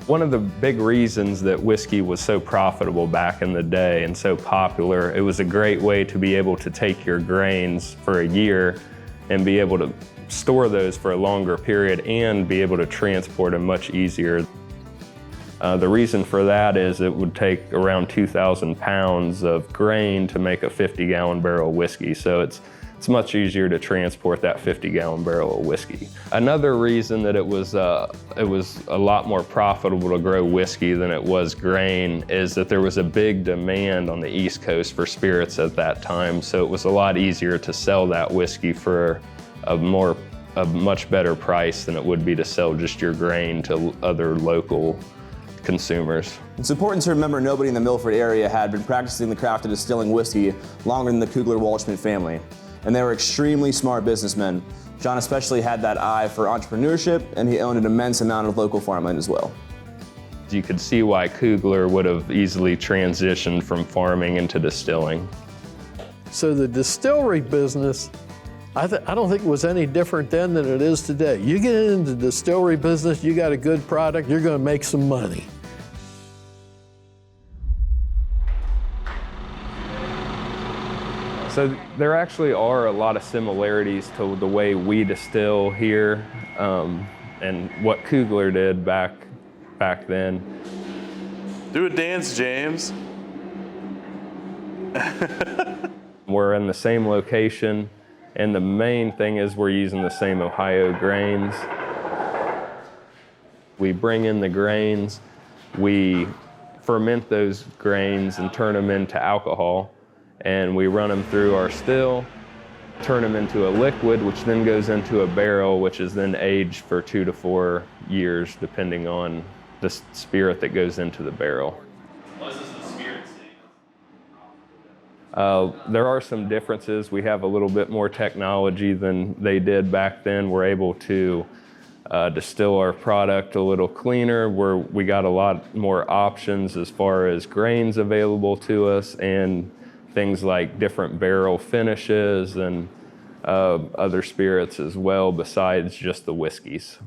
One of the big reasons that whiskey was so profitable back in the day and so popular, it was a great way to be able to take your grains for a year and be able to store those for a longer period and be able to transport them much easier. The reason for that is it would take around 2,000 pounds of grain to make a 50-gallon barrel of whiskey, so it's much easier to transport that 50-gallon barrel of whiskey. Another reason that it was a lot more profitable to grow whiskey than it was grain is that there was a big demand on the East Coast for spirits at that time, so it was a lot easier to sell that whiskey for a much better price than it would be to sell just your grain to other local consumers. It's important to remember nobody in the Milford area had been practicing the craft of distilling whiskey longer than the Kugler Waldschmidt family, and they were extremely smart businessmen. John especially had that eye for entrepreneurship, and he owned an immense amount of local farmland as well. You could see why Kugler would have easily transitioned from farming into distilling. So the distillery business, I don't think it was any different then than it is today. You get into the distillery business, you got a good product, you're going to make some money. So there actually are a lot of similarities to the way we distill here and what Kugler did back then. Do a dance, James. We're in the same location, and the main thing is we're using the same Ohio grains. We bring in the grains, we ferment those grains and turn them into alcohol, and we run them through our still, turn them into a liquid, which then goes into a barrel, which is then aged for 2 to 4 years, depending on the spirit that goes into the barrel. What does the spirit say? There are some differences. We have a little bit more technology than they did back then. We're able to distill our product a little cleaner, where we got a lot more options as far as grains available to us and things like different barrel finishes and other spirits as well besides just the whiskeys.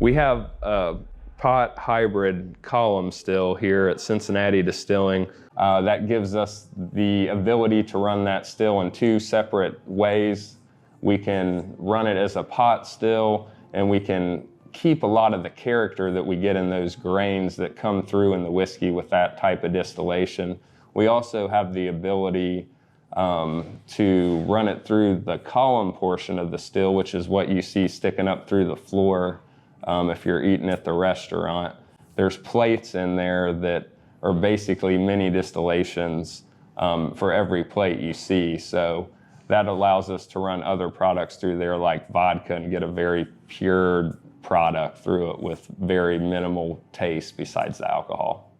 We have a pot hybrid column still here at Cincinnati Distilling. That gives us the ability to run that still in 2 separate ways. We can run it as a pot still, and we can keep a lot of the character that we get in those grains that come through in the whiskey with that type of distillation. We also have the ability to run it through the column portion of the still, which is what you see sticking up through the floor if you're eating at the restaurant. There's plates in there that are basically mini distillations for every plate you see. So that allows us to run other products through there like vodka and get a very pure product through it with very minimal taste besides the alcohol.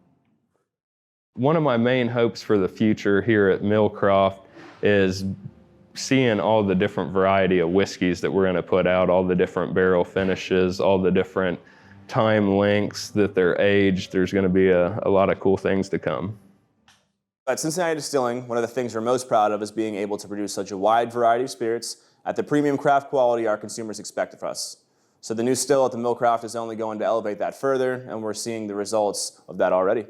One of my main hopes for the future here at Millcroft is seeing all the different variety of whiskeys that we're going to put out, all the different barrel finishes, all the different time lengths that they're aged. There's going to be a lot of cool things to come. At Cincinnati Distilling, one of the things we're most proud of is being able to produce such a wide variety of spirits at the premium craft quality our consumers expect of us. So the new still at the Millcroft is only going to elevate that further, and we're seeing the results of that already.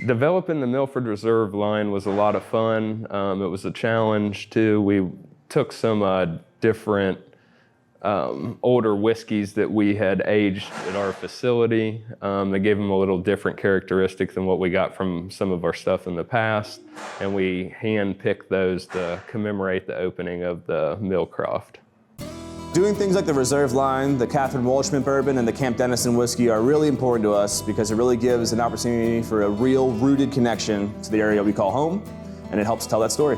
Developing the Milford Reserve line was a lot of fun. It was a challenge too. We took some different older whiskeys that we had aged at our facility. They gave them a little different characteristic than what we got from some of our stuff in the past, and we hand-picked those to commemorate the opening of the Millcroft. Doing things like the Reserve line, the Kugler and Waldschmidt bourbon, and the Camp Dennison whiskey are really important to us because it really gives an opportunity for a real rooted connection to the area we call home, and it helps tell that story.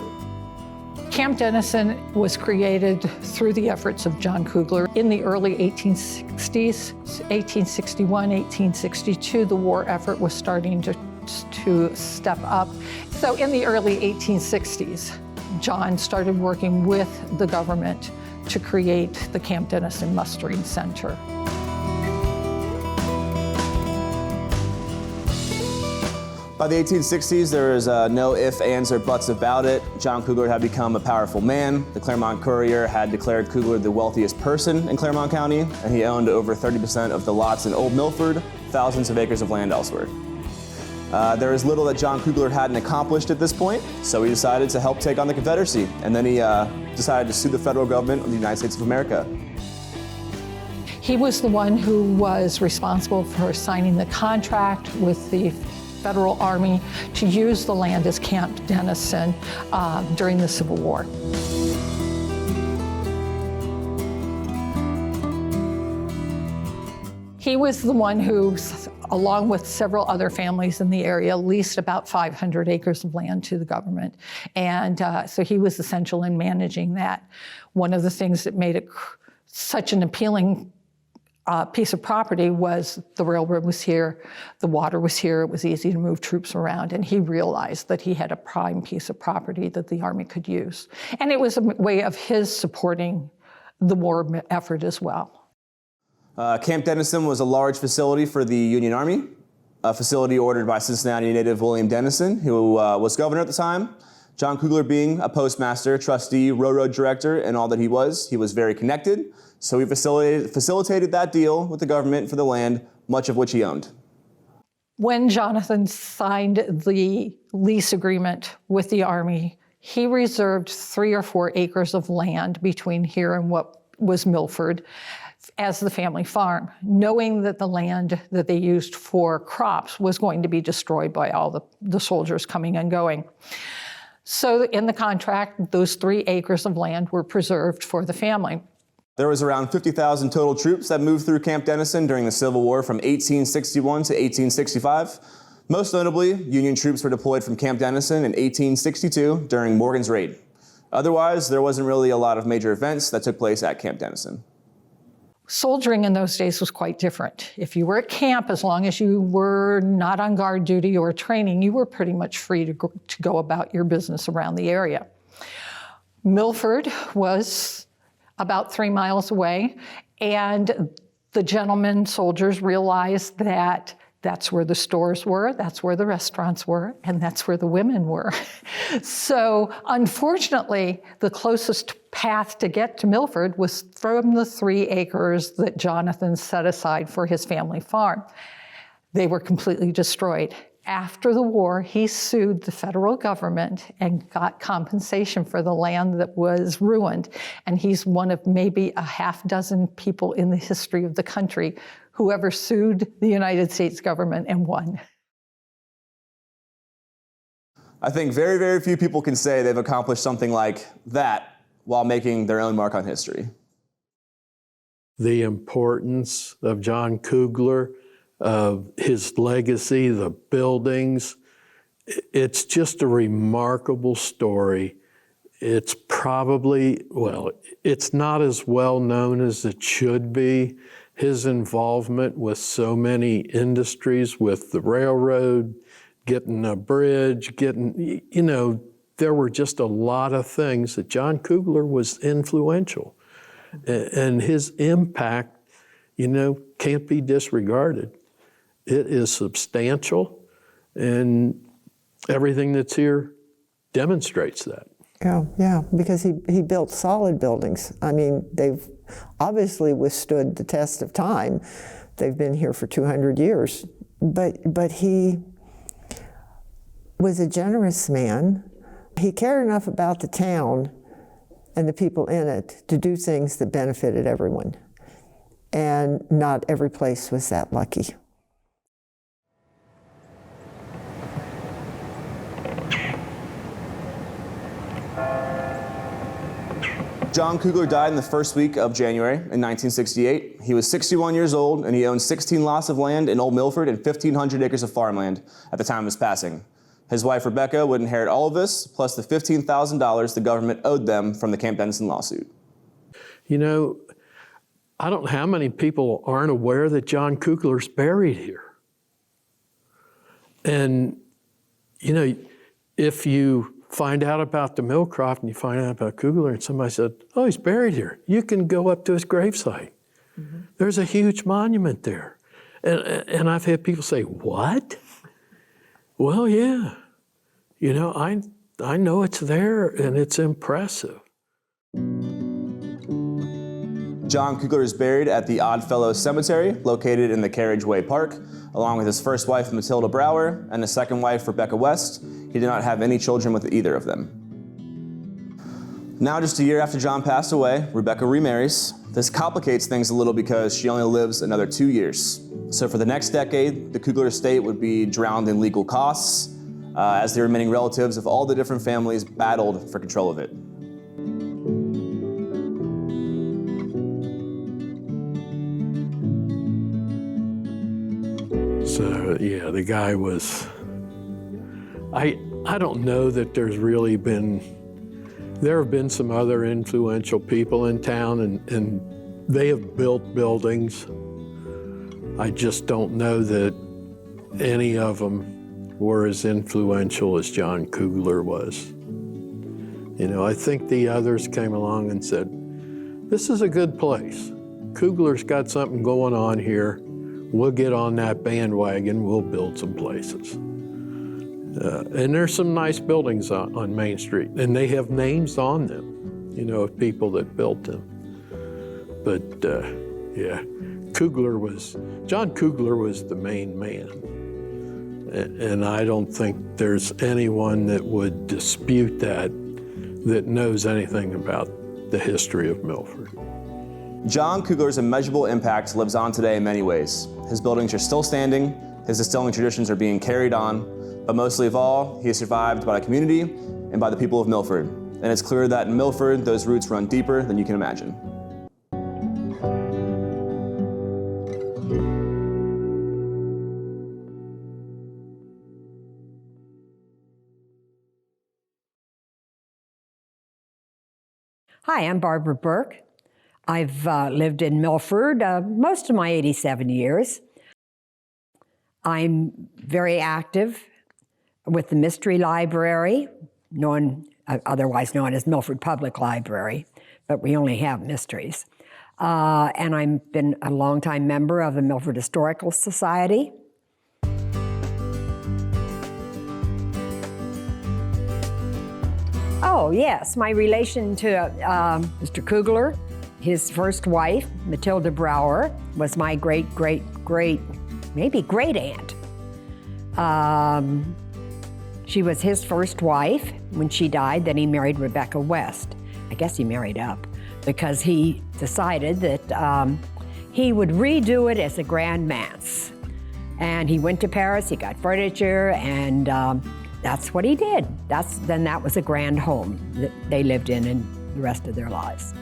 Camp Dennison was created through the efforts of John Kugler in the early 1860s, 1861, 1862. The war effort was starting to step up. So in the early 1860s, John started working with the government to create the Camp Dennison Mustering Center. By the 1860s, there was no ifs, ands, or buts about it. John Kugler had become a powerful man. The Claremont Courier had declared Kugler the wealthiest person in Claremont County, and he owned over 30% of the lots in Old Milford, thousands of acres of land elsewhere. There was little that John Kugler hadn't accomplished at this point, so he decided to help take on the Confederacy, and then he decided to sue the federal government of the United States of America. He was the one who was responsible for signing the contract with the Federal Army to use the land as Camp Dennison during the Civil War. He was the one who, along with several other families in the area, leased about 500 acres of land to the government. And so he was essential in managing that. One of the things that made it such an appealing piece of property was the railroad was here, the water was here, it was easy to move troops around, and he realized that he had a prime piece of property that the Army could use. And it was a way of his supporting the war effort as well. Camp Dennison was a large facility for the Union Army, a facility ordered by Cincinnati native William Dennison, who was governor at the time. John Kugler being a postmaster, trustee, railroad director, and all that he was very connected. So he facilitated that deal with the government for the land, much of which he owned. When Jonathan signed the lease agreement with the Army, he reserved 3 or 4 acres of land between here and what was Milford as the family farm, knowing that the land that they used for crops was going to be destroyed by all the soldiers coming and going. So in the contract, those 3 acres of land were preserved for the family. There was around 50,000 total troops that moved through Camp Dennison during the Civil War from 1861 to 1865. Most notably, Union troops were deployed from Camp Dennison in 1862 during Morgan's raid. Otherwise, there wasn't really a lot of major events that took place at Camp Dennison. Soldiering in those days was quite different. If you were at camp, as long as you were not on guard duty or training, you were pretty much free to go about your business around the area. Milford was about 3 miles away, and the gentlemen soldiers realized that that's where the stores were, that's where the restaurants were, and that's where the women were. So unfortunately, the closest path to get to Milford was from the 3 acres that Jonathan set aside for his family farm. They were completely destroyed. After the war, he sued the federal government and got compensation for the land that was ruined. And he's one of maybe a half dozen people in the history of the country who ever sued the United States government and won. I think very, very few people can say they've accomplished something like that while making their own mark on history. The importance of John Kugler, of his legacy, the buildings. It's just a remarkable story. It's probably, well, it's not as well known as it should be. His involvement with so many industries, with the railroad, getting a bridge, there were just a lot of things that John Kugler was influential. And his impact, can't be disregarded. It is substantial, and everything that's here demonstrates that. Yeah, because he built solid buildings. I mean, they've obviously withstood the test of time. They've been here for 200 years. But he was a generous man. He cared enough about the town and the people in it to do things that benefited everyone. And not every place was that lucky. John Kugler died in the first week of January in 1968. He was 61 years old, and he owned 16 lots of land in Old Milford and 1,500 acres of farmland at the time of his passing. His wife, Rebecca, would inherit all of this, plus the $15,000 the government owed them from the Camp Dennison lawsuit. You know, I don't know how many people aren't aware that John Kugler's buried here. And, you know, if you find out about the Millcroft and you find out about Kugler and somebody said, oh, he's buried here, you can go up to his gravesite. Mm-hmm. There's a huge monument there. And I've had people say, what? Well, yeah. You know, I know it's there and it's impressive. John Kugler is buried at the Oddfellows Cemetery, located in the Carriageway Park, along with his first wife, Matilda Brower, and his second wife, Rebecca West. He did not have any children with either of them. Now, just a year after John passed away, Rebecca remarries. This complicates things a little because she only lives another 2 years. So for the next decade, the Kugler estate would be drowned in legal costs as the remaining relatives of all the different families battled for control of it. So, yeah, the guy was, I don't know that there's really been, there have been some other influential people in town and they have built buildings. I just don't know that any of them were as influential as John Kugler was. You know, I think the others came along and said, this is a good place. Kugler's got something going on here. We'll get on that bandwagon, we'll build some places. And there's some nice buildings on Main Street, and they have names on them, you know, of people that built them. But yeah, John Kugler was the main man. And I don't think there's anyone that would dispute that knows anything about the history of Milford. John Kugler's immeasurable impact lives on today in many ways. His buildings are still standing, his distilling traditions are being carried on, but mostly of all, he is survived by the community and by the people of Milford. And it's clear that in Milford, those roots run deeper than you can imagine. Hi, I'm Barbara Burke. I've lived in Milford most of my 87 years. I'm very active with the Mystery Library, otherwise known as Milford Public Library, but we only have mysteries. And I've been a longtime member of the Milford Historical Society. Oh, yes, my relation to Mr. Kugler. His first wife, Matilda Brower, was my maybe great aunt. She was his first wife. When she died, then he married Rebecca West. I guess he married up because he decided that he would redo it as a grand manse. And he went to Paris, he got furniture, and that's what he did. Then that was a grand home that they lived in the rest of their lives.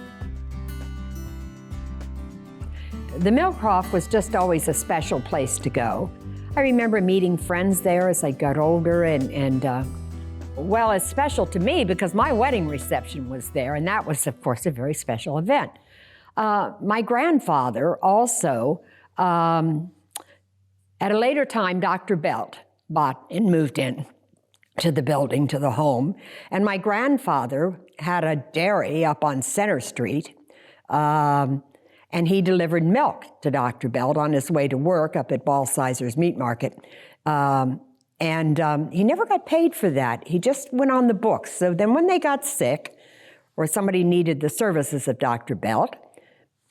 The Millcroft was just always a special place to go. I remember meeting friends there as I got older well, it's special to me because my wedding reception was there, and that was, of course, a very special event. My grandfather also, at a later time, Dr. Belt bought and moved in to the building, to the home, and my grandfather had a dairy up on Center Street, and he delivered milk to Dr. Belt on his way to work up at Ball Sizer's Meat Market. And he never got paid for that. He just went on the books. So then when they got sick or somebody needed the services of Dr. Belt,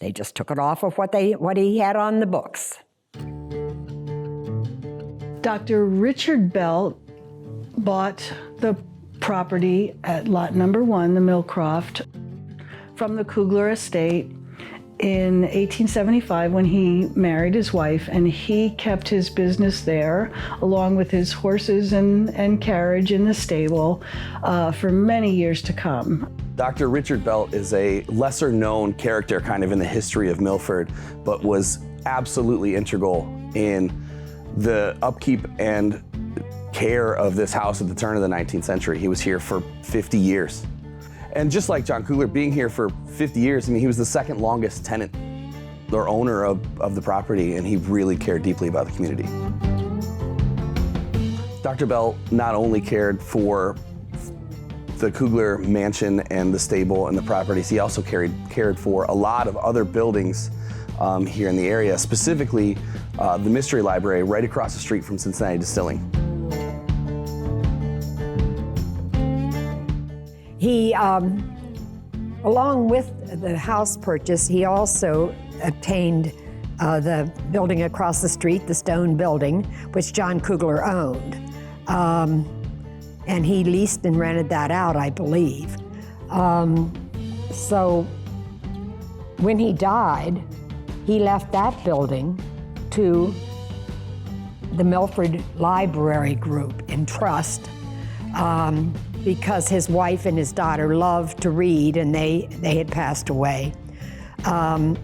they just took it off of what he had on the books. Dr. Richard Belt bought the property at lot number 1, the Millcroft, from the Kugler estate in 1875 when he married his wife, and he kept his business there along with his horses and carriage in the stable for many years to come. Dr. Richard Belt is a lesser known character kind of in the history of Milford, but was absolutely integral in the upkeep and care of this house at the turn of the 19th century. He was here for 50 years. And just like John Kugler, being here for 50 years, I mean, he was the second longest tenant or owner of the property, and he really cared deeply about the community. Dr. Belt not only cared for the Kugler mansion and the stable and the properties, he also cared for a lot of other buildings here in the area, specifically the Mystery Library right across the street from Cincinnati Distilling. He, along with the house purchase, he also obtained the building across the street, the stone building, which John Kugler owned. And he leased and rented that out, I believe. So when he died, he left that building to the Milford Library Group in trust because his wife and his daughter loved to read, and they had passed away. And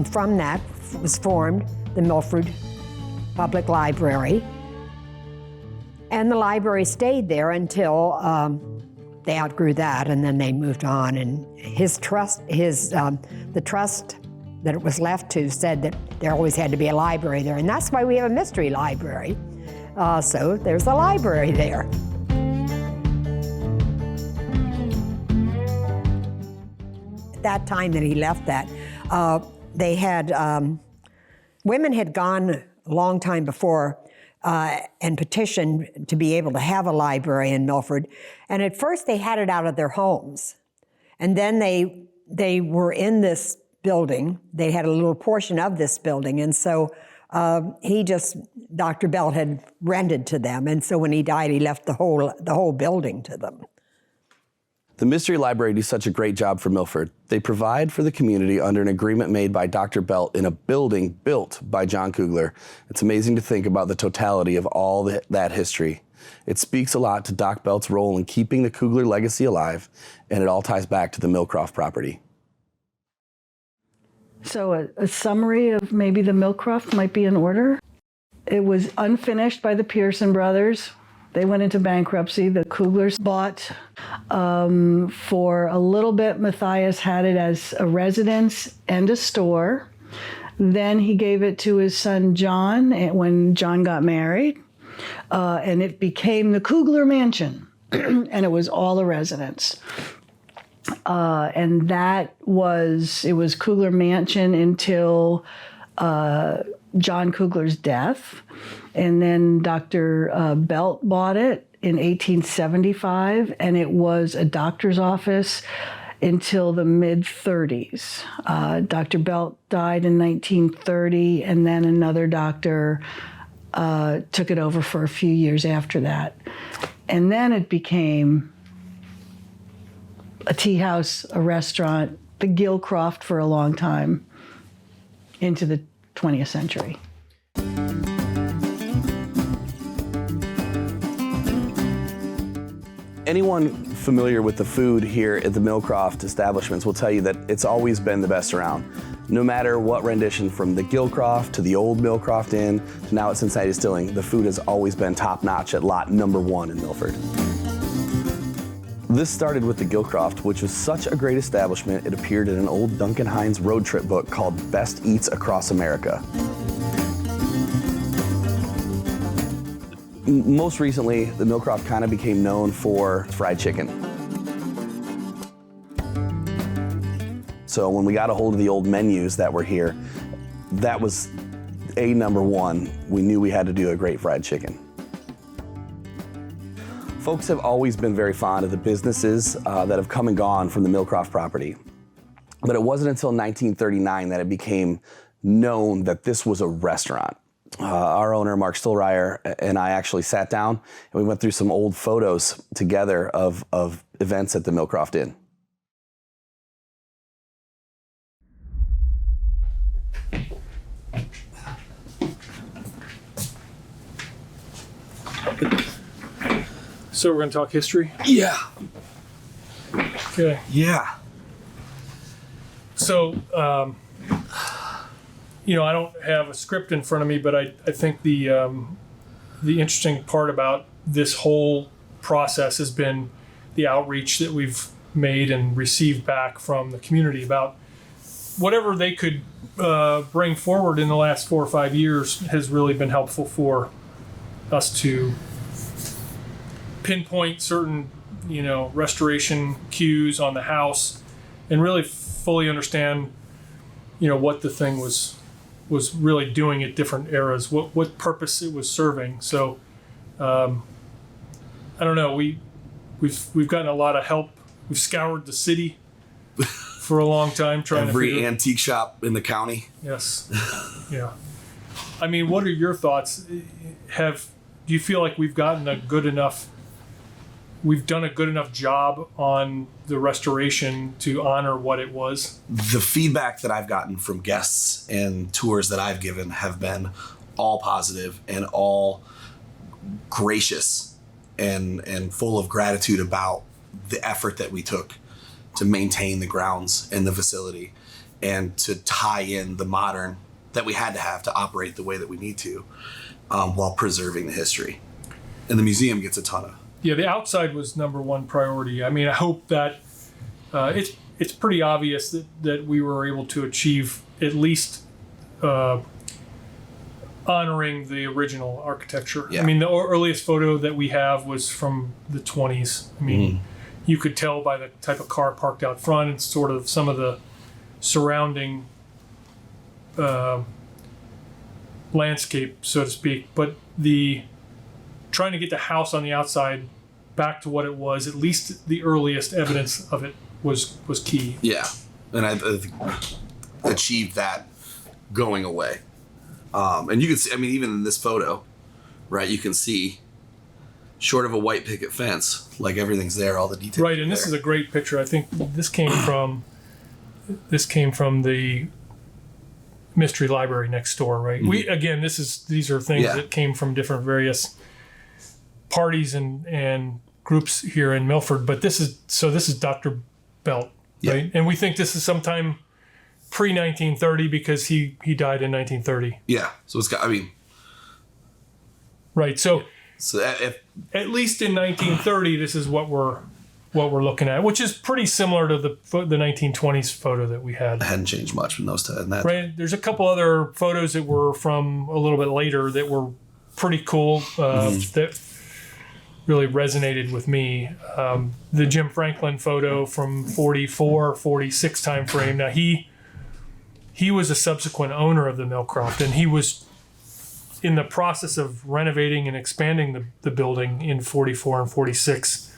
from that was formed the Milford Public Library. And the library stayed there until they outgrew that, and then they moved on. And the trust that it was left to said that there always had to be a library there, and that's why we have a mystery library. So there's a library there. At that time that he left that, they had, women had gone a long time before and petitioned to be able to have a library in Milford. And at first they had it out of their homes. And then they were in this building. They had a little portion of this building. And so Dr. Belt had rented to them. And so when he died, he left the whole building to them. The Mystery Library do such a great job for Milford. They provide for the community under an agreement made by Dr. Belt in a building built by John Kugler. It's amazing to think about the totality of all that history. It speaks a lot to Doc Belt's role in keeping the Kugler legacy alive, and it all ties back to the Millcroft property. So a summary of maybe the Millcroft might be in order. It was unfinished by the Pearson brothers. They went into bankruptcy. The Kuglers bought for a little bit. Matthias had it as a residence and a store. Then he gave it to his son John when John got married, and it became the Kugler Mansion, and it was all a residence. And it was Kugler Mansion until John Kugler's death. And then Dr. Belt bought it in 1875, and it was a doctor's office until the mid-30s. Dr. Belt died in 1930, and then another doctor took it over for a few years after that. And then it became a tea house, a restaurant, the Gilcroft for a long time into the 20th century. Anyone familiar with the food here at the Millcroft establishments will tell you that it's always been the best around. No matter what rendition, from the Gilcroft to the old Millcroft Inn to now at Cincinnati Distilling, the food has always been top-notch at lot number 1 in Milford. This started with the Gilcroft, which was such a great establishment, it appeared in an old Duncan Hines road trip book called Best Eats Across America. Most recently, the Millcroft kind of became known for fried chicken. So when we got a hold of the old menus that were here, that was number one, we knew we had to do a great fried chicken. Folks have always been very fond of the businesses that have come and gone from the Millcroft property. But it wasn't until 1939 that it became known that this was a restaurant. Our owner, Mark Stillreyer, and I actually sat down and we went through some old photos together of events at the Millcroft Inn. So we're going to talk history? Yeah. Okay. Yeah. So, I don't have a script in front of me, but I think the interesting part about this whole process has been the outreach that we've made and received back from the community about whatever they could bring forward in the last 4 or 5 years has really been helpful for us to pinpoint certain, restoration cues on the house and really fully understand, what the thing was really doing at different eras, what purpose it was serving. So, I don't know. We've gotten a lot of help. We've scoured the city for a long time trying every antique shop in the county. Yes. Yeah. I mean, what are your thoughts? Do you feel like we've done a good enough job on the restoration to honor what it was? The feedback that I've gotten from guests and tours that I've given have been all positive and all gracious and full of gratitude about the effort that we took to maintain the grounds and the facility and to tie in the modern that we had to have to operate the way that we need to while preserving the history. And the museum gets a ton of. Yeah, the outside was number one priority. I mean, I hope that it's pretty obvious that we were able to achieve at least honoring the original architecture. Yeah. I mean, the earliest photo that we have was from the 20s. I mean, you could tell by the type of car parked out front and sort of some of the surrounding landscape, so to speak. But trying to get the house on the outside back to what it was, at least the earliest evidence of it was key. Yeah, and I achieved that going away. And you can see, I mean, even in this photo, right, you can see, short of a white picket fence, like everything's there, all the details. Right, and this is a great picture. I think this came from the Mystery Library next door, right? Mm-hmm. These are things that came from different various parties and groups here in Milford, but this is Dr. Belt, right? And we think this is sometime pre-1930 because he died in 1930. Yeah, so it's got, right. So if, at least in 1930, this is what we're looking at, which is pretty similar to the 1920s photo that we had. It hadn't changed much from those in that. Right. There's a couple other photos that were from a little bit later that were pretty cool. That really resonated with me. The Jim Franklin photo from 44, 46 time frame. Now he was a subsequent owner of the Millcroft, and he was in the process of renovating and expanding the building in 44 and 46.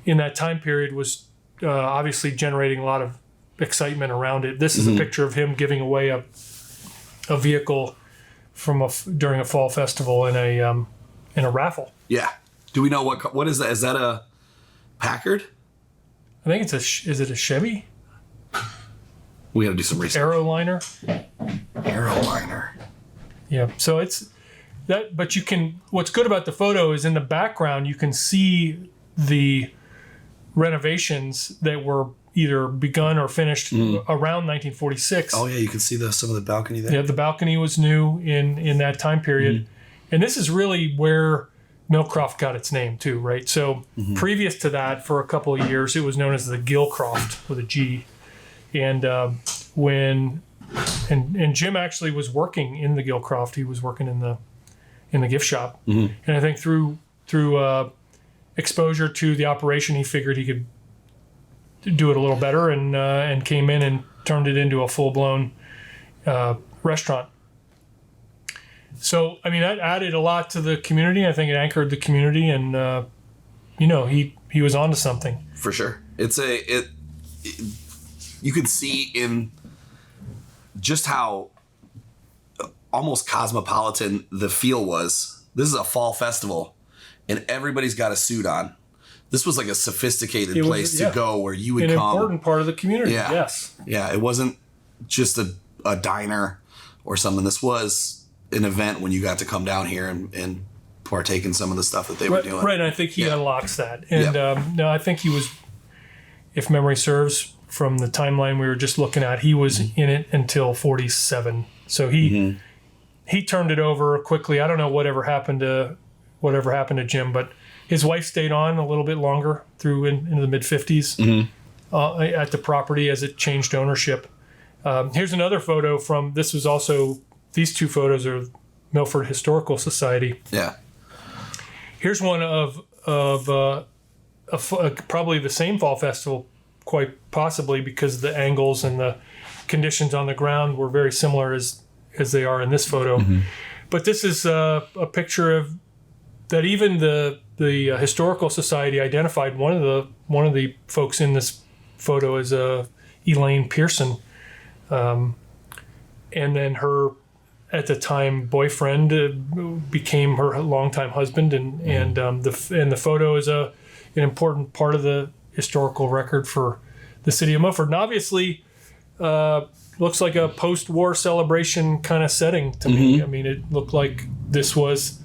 In that time period was obviously generating a lot of excitement around it. This is a picture of him giving away a vehicle during a fall festival in a raffle. Yeah. Do we know what is that? Is that a Packard? I think is it a Chevy? We got to do some research. Aeroliner. Yeah. So it's that, but what's good about the photo is in the background, you can see the renovations that were either begun or finished around 1946. Oh yeah. You can see some of the balcony there. Yeah. The balcony was new in that time period. And this is really where Millcroft got its name too, right? So previous to that, for a couple of years, it was known as the Gilcroft with a G. And Jim actually was working in the Gilcroft. He was working in the gift shop. And I think through exposure to the operation, he figured he could do it a little better, and came in and turned it into a full-blown restaurant. So, I mean, that added a lot to the community. I think it anchored the community, and he was onto something. For sure. You could see in just how almost cosmopolitan the feel was. This is a fall festival, and everybody's got a suit on. This was like a sophisticated place to go where you would come. An important part of the community, yeah. Yes. Yeah, it wasn't just a diner or something. This was an event when you got to come down here and partake in some of the stuff that they were doing. Right, and I think he unlocks that. And no, I think he was, if memory serves, from the timeline we were just looking at, he was in it until 47. So he turned it over quickly. I don't know whatever happened to Jim, but his wife stayed on a little bit longer through into the mid-50s at the property as it changed ownership. Here's another photo from, these two photos are Milford Historical Society. Yeah. Here's one of probably the same fall festival, quite possibly, because the angles and the conditions on the ground were very similar as they are in this photo. But this is a picture of that even the Historical Society identified one of the folks in this photo as Elaine Pearson, and then her at the time boyfriend became her longtime husband, and the photo is an important part of the historical record for the city of Milford. And obviously, looks like a post-war celebration kind of setting to me. I mean, it looked like this was,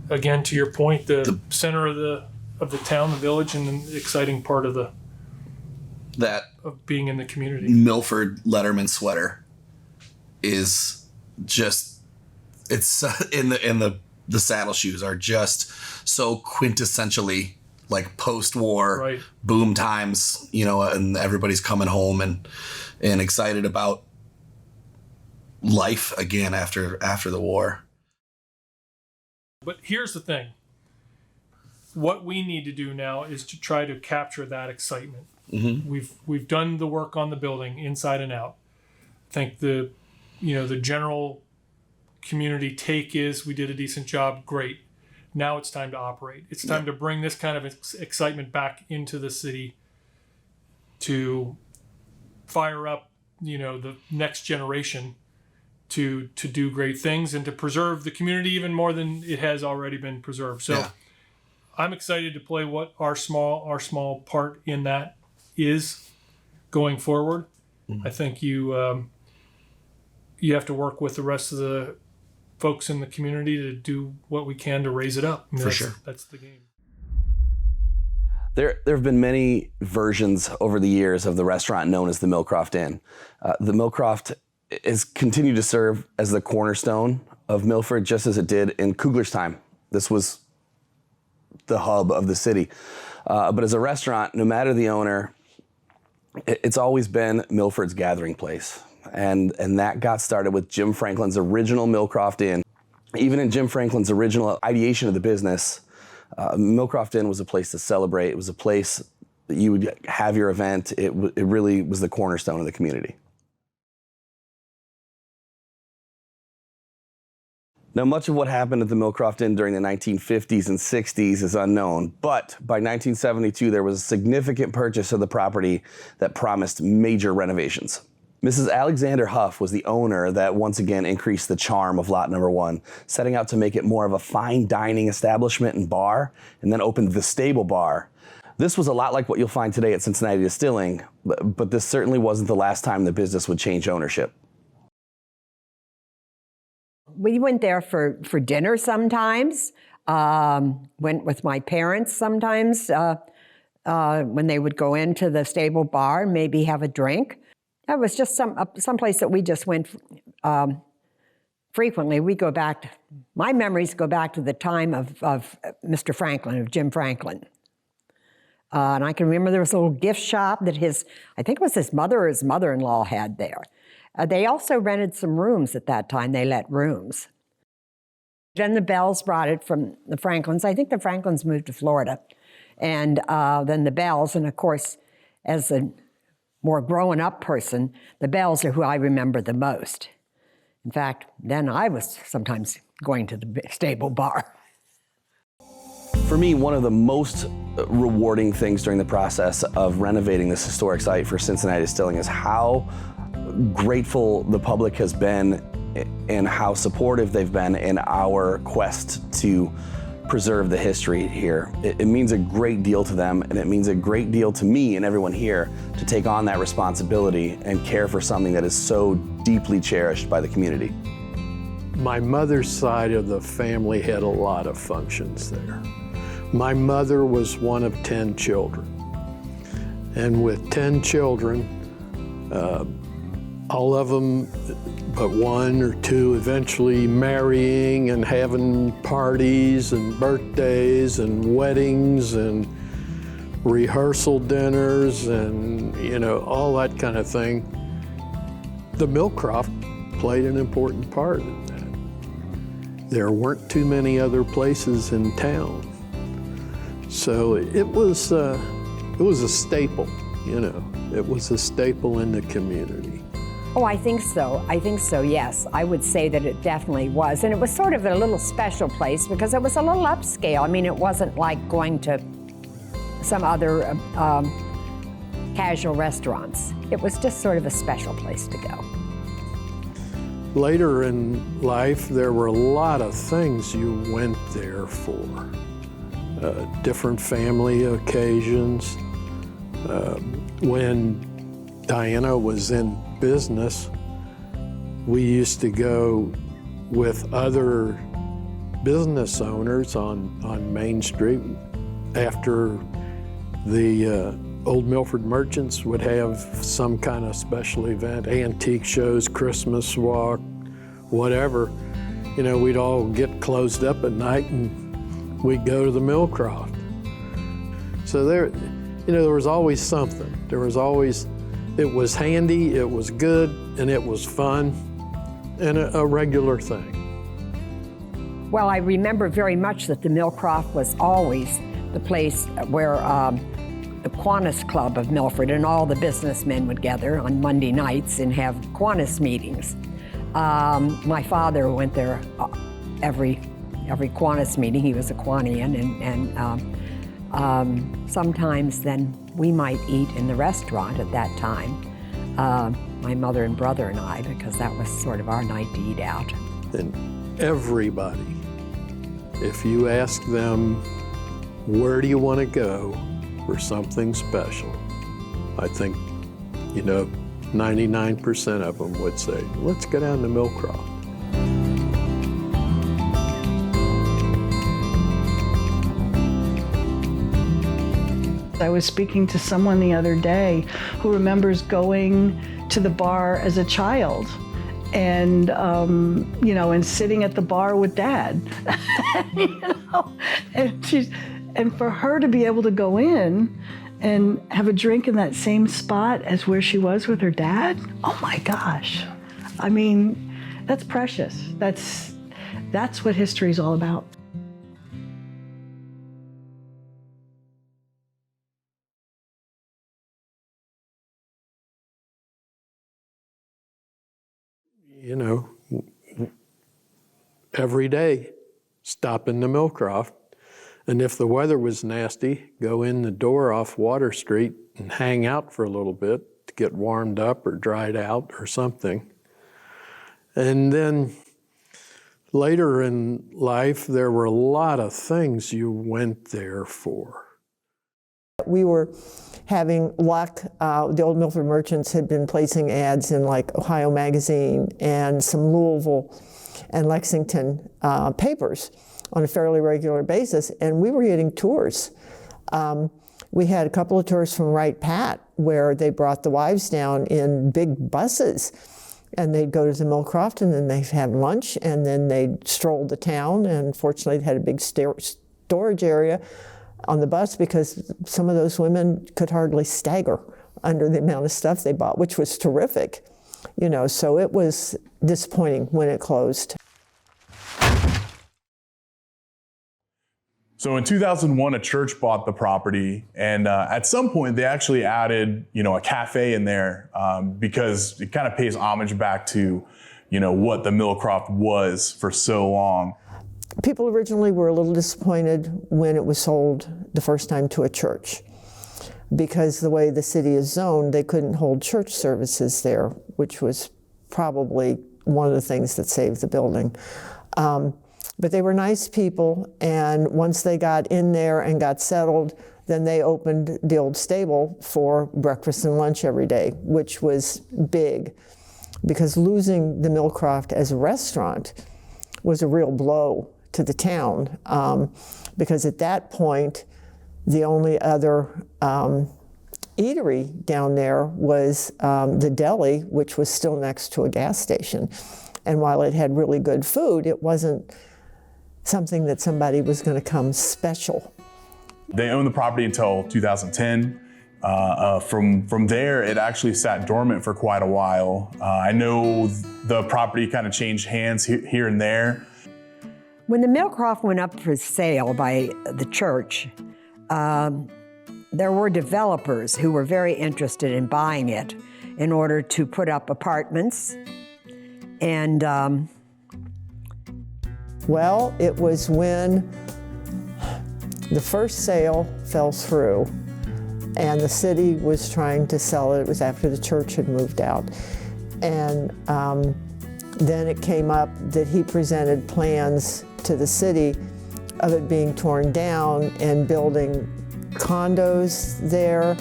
again, to your point, the center of the town, the village, and an exciting part of being in the community. Milford Letterman sweater is just, it's in the saddle shoes are just so quintessentially like post-war boom times, and everybody's coming home and excited about life again after the war. But here's the thing. What we need to do now is to try to capture that excitement. We've done the work on the building inside and out. I think the general community take is we did a decent job, great. Now it's time to operate. It's time to bring this kind of excitement back into the city to fire up, the next generation to do great things and to preserve the community even more than it has already been preserved. So I'm excited to play what our small part in that is going forward. I think you have to work with the rest of the folks in the community to do what we can to raise it up. For sure. That's the game. There have been many versions over the years of the restaurant known as the Millcroft Inn. The Millcroft has continued to serve as the cornerstone of Milford, just as it did in Kugler's time. This was the hub of the city. But as a restaurant, no matter the owner, it's always been Milford's gathering place. And that got started with Jim Franklin's original Millcroft Inn. Even in Jim Franklin's original ideation of the business, Millcroft Inn was a place to celebrate. It was a place that you would have your event. It really was the cornerstone of the community. Now, much of what happened at the Millcroft Inn during the 1950s and 60s is unknown, but by 1972, there was a significant purchase of the property that promised major renovations. Mrs. Alexander Huff was the owner that once again increased the charm of lot number 1, setting out to make it more of a fine dining establishment and bar, and then opened the Stable Bar. This was a lot like what you'll find today at Cincinnati Distilling, but this certainly wasn't the last time the business would change ownership. We went there for dinner sometimes, went with my parents sometimes when they would go into the Stable Bar and maybe have a drink. That was just some place that we just went frequently. We go back, my memories go back to the time of Mr. Franklin, of Jim Franklin. And I can remember there was a little gift shop that I think it was his mother or his mother-in-law had there. They also rented some rooms at that time. They let rooms. Then the Bells brought it from the Franklins. I think the Franklins moved to Florida. And then the Bells, and of course, as a more grown-up person, the Bells are who I remember the most. In fact, then I was sometimes going to the stable bar. For me, one of the most rewarding things during the process of renovating this historic site for Cincinnati Distilling is how grateful the public has been and how supportive they've been in our quest to preserve the history here. It means a great deal to them, and it means a great deal to me and everyone here to take on that responsibility and care for something that is so deeply cherished by the community. My mother's side of the family had a lot of functions there. My mother was one of 10 children. And with 10 children, all of them but one or two eventually marrying and having parties and birthdays and weddings and rehearsal dinners and, all that kind of thing. The Millcroft played an important part in that. There weren't too many other places in town. So it was a staple, It was a staple in the community. Oh, I think so. Yes. I would say that it definitely was. And it was sort of a little special place because it was a little upscale. I mean, it wasn't like going to some other casual restaurants. It was just sort of a special place to go. Later in life, there were a lot of things you went there for. Different family occasions. When Diana was in business, we used to go with other business owners on Main Street after the Old Milford merchants would have some kind of special event, antique shows, Christmas walk, whatever. We'd all get closed up at night and we'd go to the Millcroft. So there was always something. It was handy, it was good, and it was fun, and a regular thing. Well, I remember very much that the Millcroft was always the place where the Kiwanis Club of Milford and all the businessmen would gather on Monday nights and have Kiwanis meetings. My father went there every Kiwanis meeting. He was a Kiwanian, and sometimes then we might eat in the restaurant at that time, my mother and brother and I, because that was sort of our night to eat out. And everybody, if you ask them, where do you want to go for something special? I think, 99% of them would say, let's go down to Millcroft. I was speaking to someone the other day who remembers going to the bar as a child and, and sitting at the bar with Dad, and for her to be able to go in and have a drink in that same spot as where she was with her dad, oh my gosh. I mean, that's precious. That's what history is all about. Every day, stop in the Millcroft, and if the weather was nasty, go in the door off Water Street and hang out for a little bit to get warmed up or dried out or something. And then later in life, there were a lot of things you went there for. We were having luck. The Old Milford merchants had been placing ads in like Ohio Magazine and some Louisville and Lexington papers on a fairly regular basis, and we were getting tours. We had a couple of tours from Wright Pat where they brought the wives down in big buses, and they'd go to the Millcroft, and then they'd have lunch, and then they'd stroll the town, and fortunately they had a big storage area on the bus because some of those women could hardly stagger under the amount of stuff they bought, which was terrific. So it was disappointing when it closed. So in 2001, a church bought the property, and at some point they actually added, a cafe in there because it kind of pays homage back to, what the Millcroft was for so long. People originally were a little disappointed when it was sold the first time to a church, because the way the city is zoned, they couldn't hold church services there, which was probably one of the things that saved the building. But they were nice people, and once they got in there and got settled, then they opened the old stable for breakfast and lunch every day, which was big, because losing the Millcroft as a restaurant was a real blow to the town, because at that point, the only other eatery down there was the deli, which was still next to a gas station. And while it had really good food, it wasn't something that somebody was going to come special. They owned the property until 2010. From there, it actually sat dormant for quite a while. I know the property kind of changed hands here and there. When the Millcroft went up for sale by the church, there were developers who were very interested in buying it in order to put up apartments. And well, it was when the first sale fell through and the city was trying to sell it. It was after the church had moved out. And then it came up that he presented plans to the city of it being torn down and building condos there.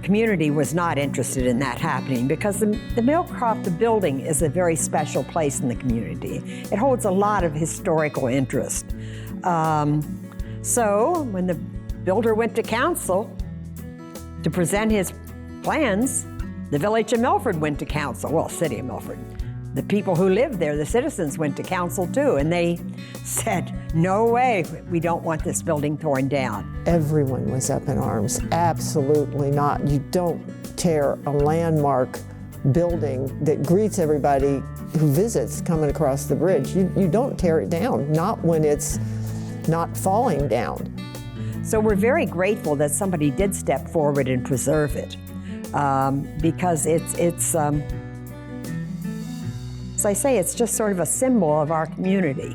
Community was not interested in that happening because the Millcroft, the building, is a very special place in the community. It holds a lot of historical interest. So when the builder went to council to present his plans, the village of Milford went to council, well, city of Milford. The people who lived there, the citizens, went to council too, and they said, no way, we don't want this building torn down. Everyone was up in arms. Absolutely not. You don't tear a landmark building that greets everybody who visits coming across the bridge. You don't tear it down, not when it's not falling down. So we're very grateful that somebody did step forward and preserve it, because it's as I say, it's just sort of a symbol of our community.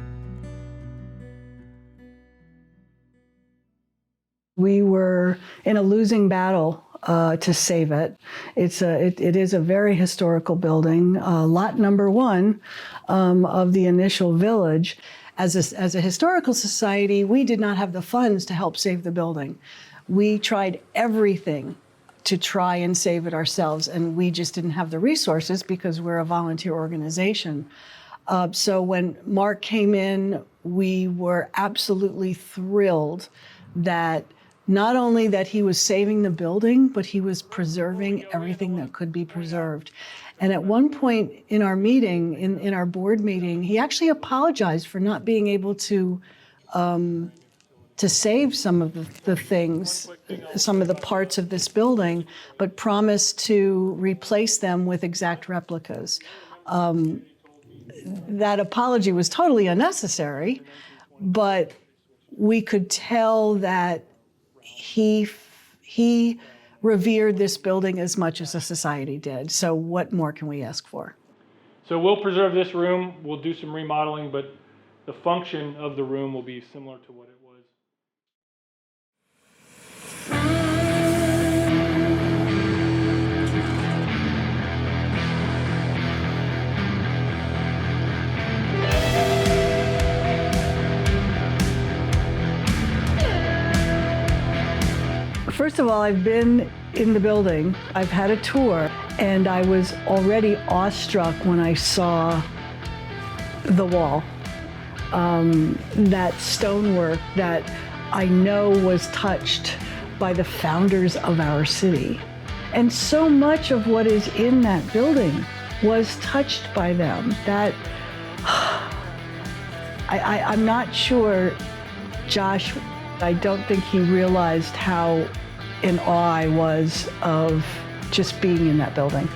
We were in a losing battle to save it. It is a very historical building, lot number 1 of the initial village. As a historical society, we did not have the funds to help save the building. We tried everything to try and save it ourselves, and we just didn't have the resources because we're a volunteer organization. So when Mark came in, we were absolutely thrilled that not only that he was saving the building, but he was preserving everything that could be preserved. And at one point in our meeting, in our board meeting, he actually apologized for not being able to save some of the things, some of the parts of this building, but promised to replace them with exact replicas. That apology was totally unnecessary, but we could tell that he revered this building as much as the society did. So what more can we ask for? So we'll preserve this room. We'll do some remodeling, but the function of the room will be similar to what it was. First of all, I've been in the building. I've had a tour, and I was already awestruck when I saw the wall. That stonework that I know was touched by the founders of our city. And so much of what is in that building was touched by them. That I'm not sure, Josh, I don't think he realized how in awe I was of just being in that building.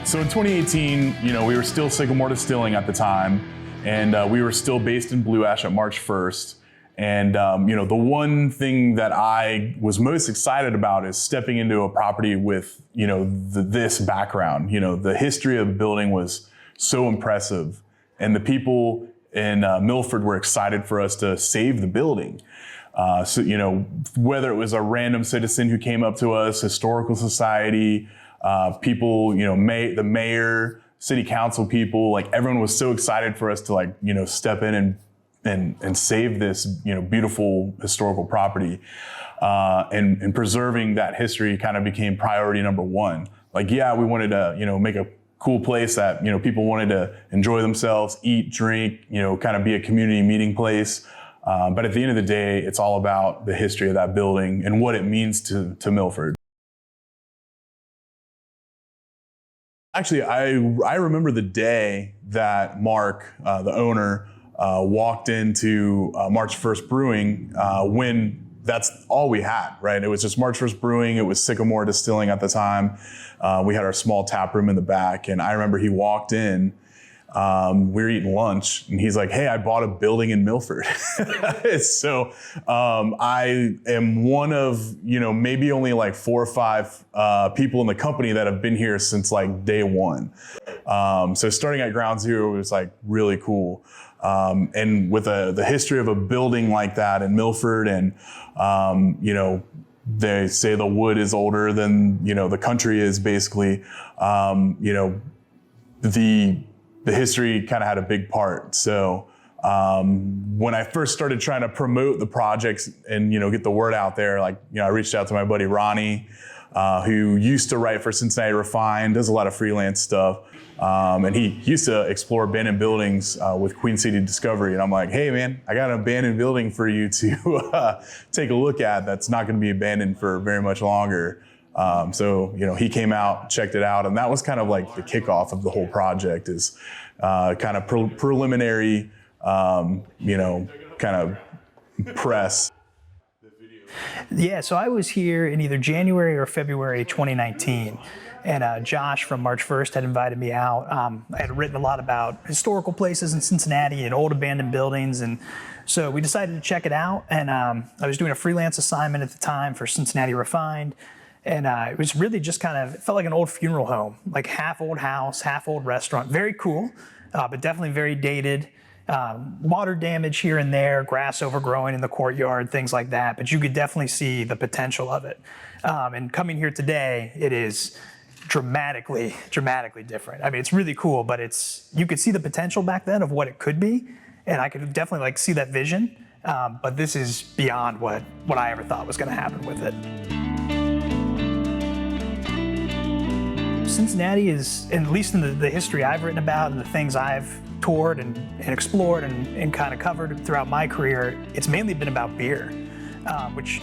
So in 2018, we were still Sycamore Distilling at the time, and we were still based in Blue Ash at March 1st. And the one thing that I was most excited about is stepping into a property with this background. The history of the building was so impressive. And the people in Milford were excited for us to save the building. So, you know, whether it was a random citizen who came up to us, historical society, people, you know, the mayor, city council people, like everyone was so excited for us to, like, you know, step in and save this, you know, beautiful historical property. And preserving that history kind of became priority number one. Like, yeah, we wanted to, you know, make a cool place that, you know, people wanted to enjoy themselves, eat, drink, you know, kind of be a community meeting place. But at the end of the day, it's all about the history of that building and what it means to Milford. Actually, I remember the day that Mark, the owner, walked into March 1st Brewing when that's all we had, right? It was just March 1st Brewing. It was Sycamore Distilling at the time. We had our small tap room in the back. And I remember he walked in, we were eating lunch, and he's like, hey, I bought a building in Milford. So I am one of, you know, maybe only like 4 or 5 people in the company that have been here since like day one. So starting at ground zero was like really cool. And with the history of a building like that in Milford, and you know, they say the wood is older than, you know, the country is, basically. You know, the history kind of had a big part. So when I first started trying to promote the projects and, you know, get the word out there, like, you know, I reached out to my buddy Ronnie, who used to write for Cincinnati Refined, does a lot of freelance stuff. And he used to explore abandoned buildings with Queen City Discovery. And I'm like, hey, man, I got an abandoned building for you to take a look at that's not going to be abandoned for very much longer. So, you know, he came out, checked it out, and that was kind of like the kickoff of the whole project, is kind of preliminary, you know, kind of press. Yeah, so I was here in either January or February 2019. And Josh from March 1st had invited me out. I had written a lot about historical places in Cincinnati and old abandoned buildings. And so we decided to check it out. And I was doing a freelance assignment at the time for Cincinnati Refined. And it was really just kind of, it felt like an old funeral home, like half old house, half old restaurant. Very cool, but definitely very dated. Water damage here and there, grass overgrowing in the courtyard, things like that. But you could definitely see the potential of it. And coming here today, it is dramatically different. I mean, it's really cool, but you could see the potential back then of what it could be, and I could definitely like see that vision. But this is beyond what I ever thought was going to happen with it. Cincinnati is, at least in the history I've written about and the things I've toured and explored and kind of covered throughout my career, it's mainly been about beer, which,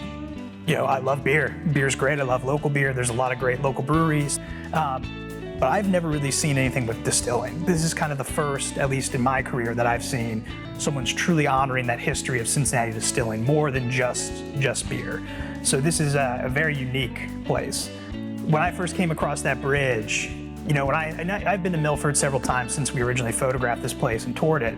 you know, I love beer. Beer's great. I love local beer. There's a lot of great local breweries. But I've never really seen anything with distilling. This is kind of the first, at least in my career, that I've seen someone's truly honoring that history of Cincinnati distilling more than just beer. So this is a very unique place. When I first came across that bridge, you know, I've been to Milford several times since we originally photographed this place and toured it.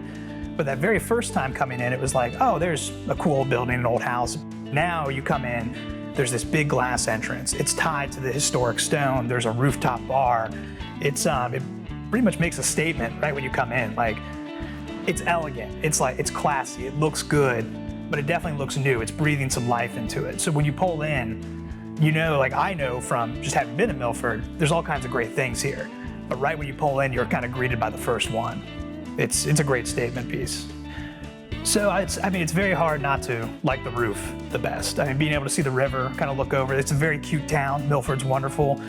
But that very first time coming in, it was like, oh, there's a cool old building, an old house. Now you come in, there's this big glass entrance. It's tied to the historic stone. There's a rooftop bar. It pretty much makes a statement right when you come in. Like, it's elegant. It's classy. It looks good, but it definitely looks new. It's breathing some life into it. So when you pull in, you know, like I know from just having been in Milford, there's all kinds of great things here. But right when you pull in, you're kind of greeted by the first one. It's a great statement piece. So it's very hard not to like the roof the best. I mean, being able to see the river, kind of look over, it's a very cute town. Milford's wonderful.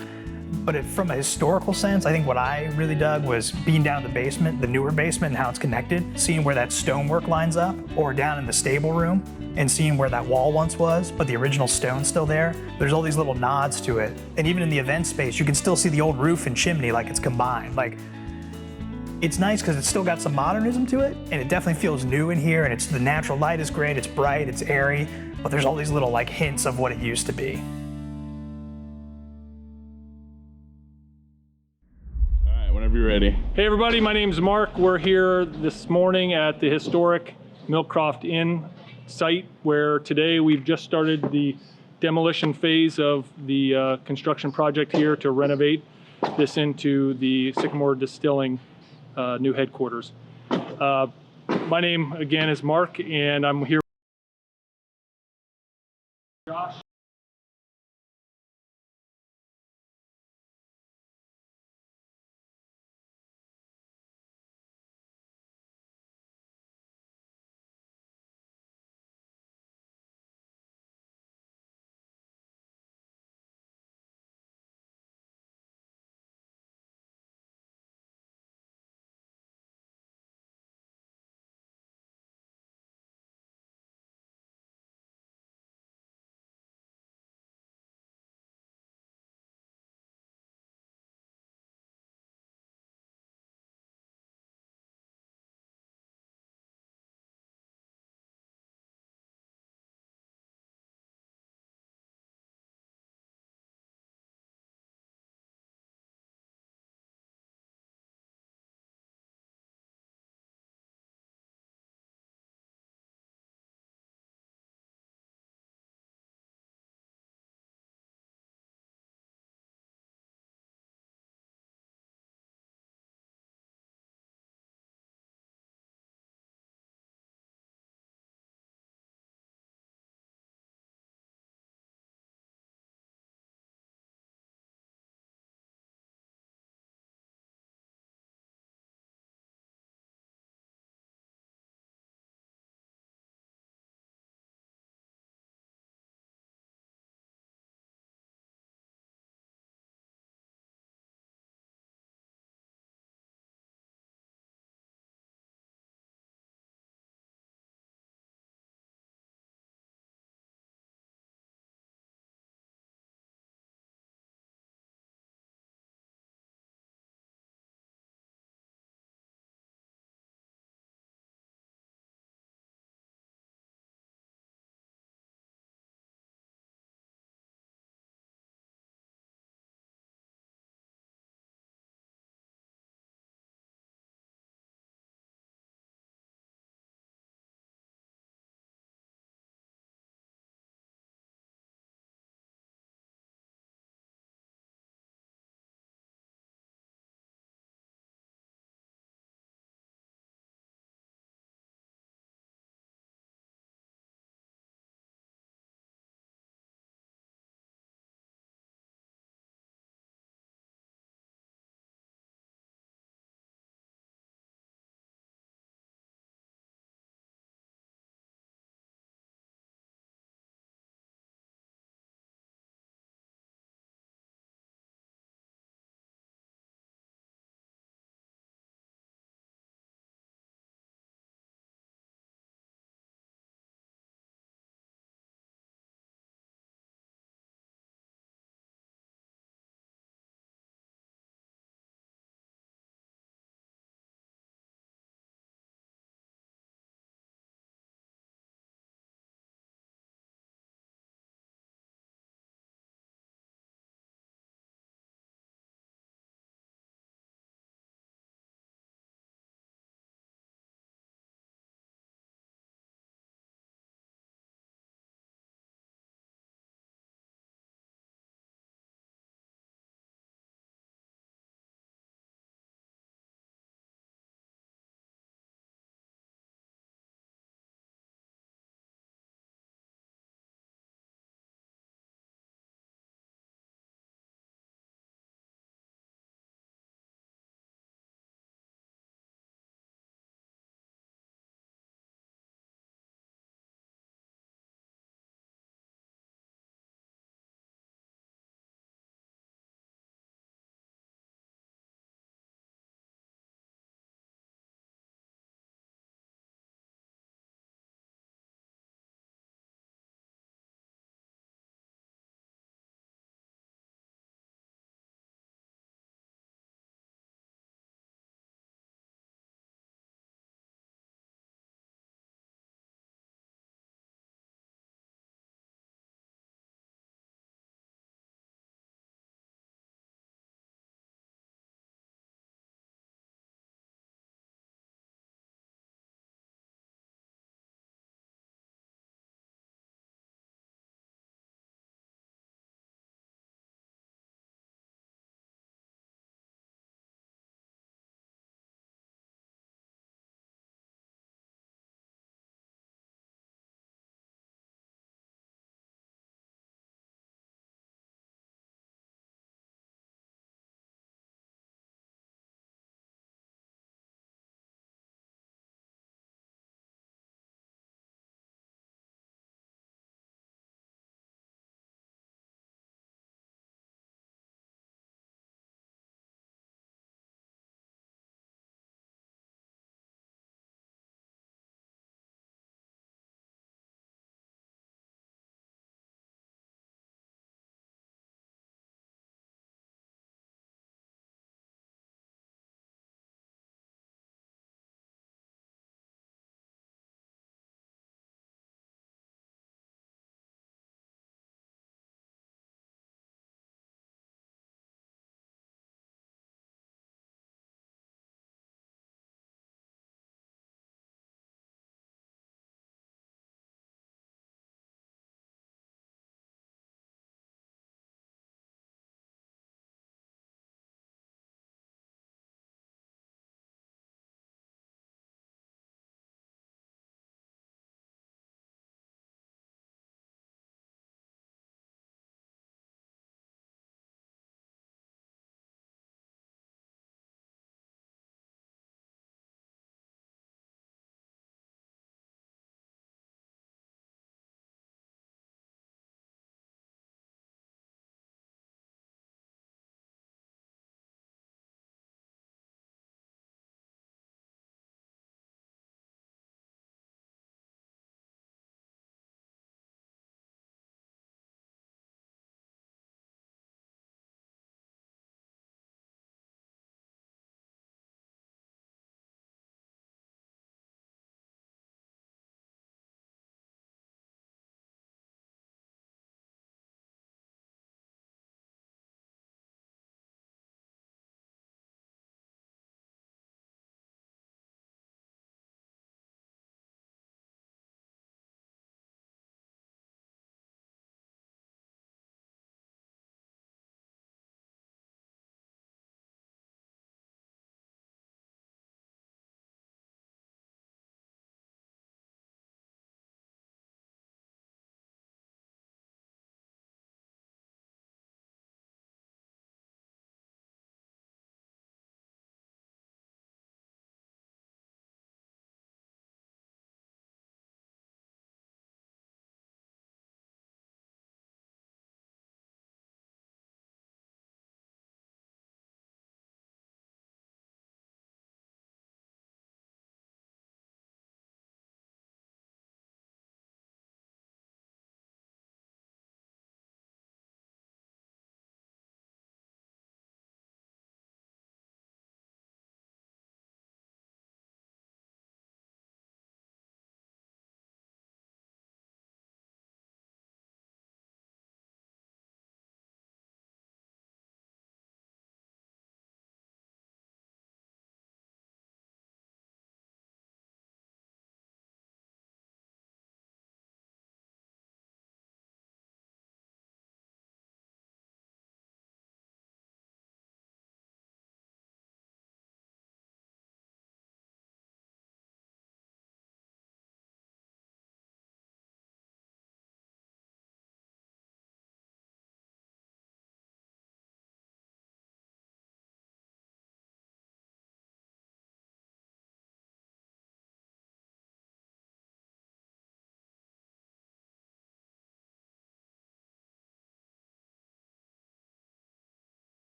But from a historical sense, I think what I really dug was being down in the basement, the newer basement, and how it's connected, seeing where that stonework lines up, or down in the stable room, and seeing where that wall once was, but the original stone's still there. There's all these little nods to it. And even in the event space, you can still see the old roof and chimney like it's combined. Like, it's nice because it's still got some modernism to it, and it definitely feels new in here, and the natural light is great, it's bright, it's airy, but there's all these little like hints of what it used to be. All right, whenever you're ready. Hey everybody, my name's Mark. We're here this morning at the historic Millcroft Inn site, where today we've just started the demolition phase of the construction project here to renovate this into the Sycamore Distilling new headquarters. My name again is Mark, and I'm here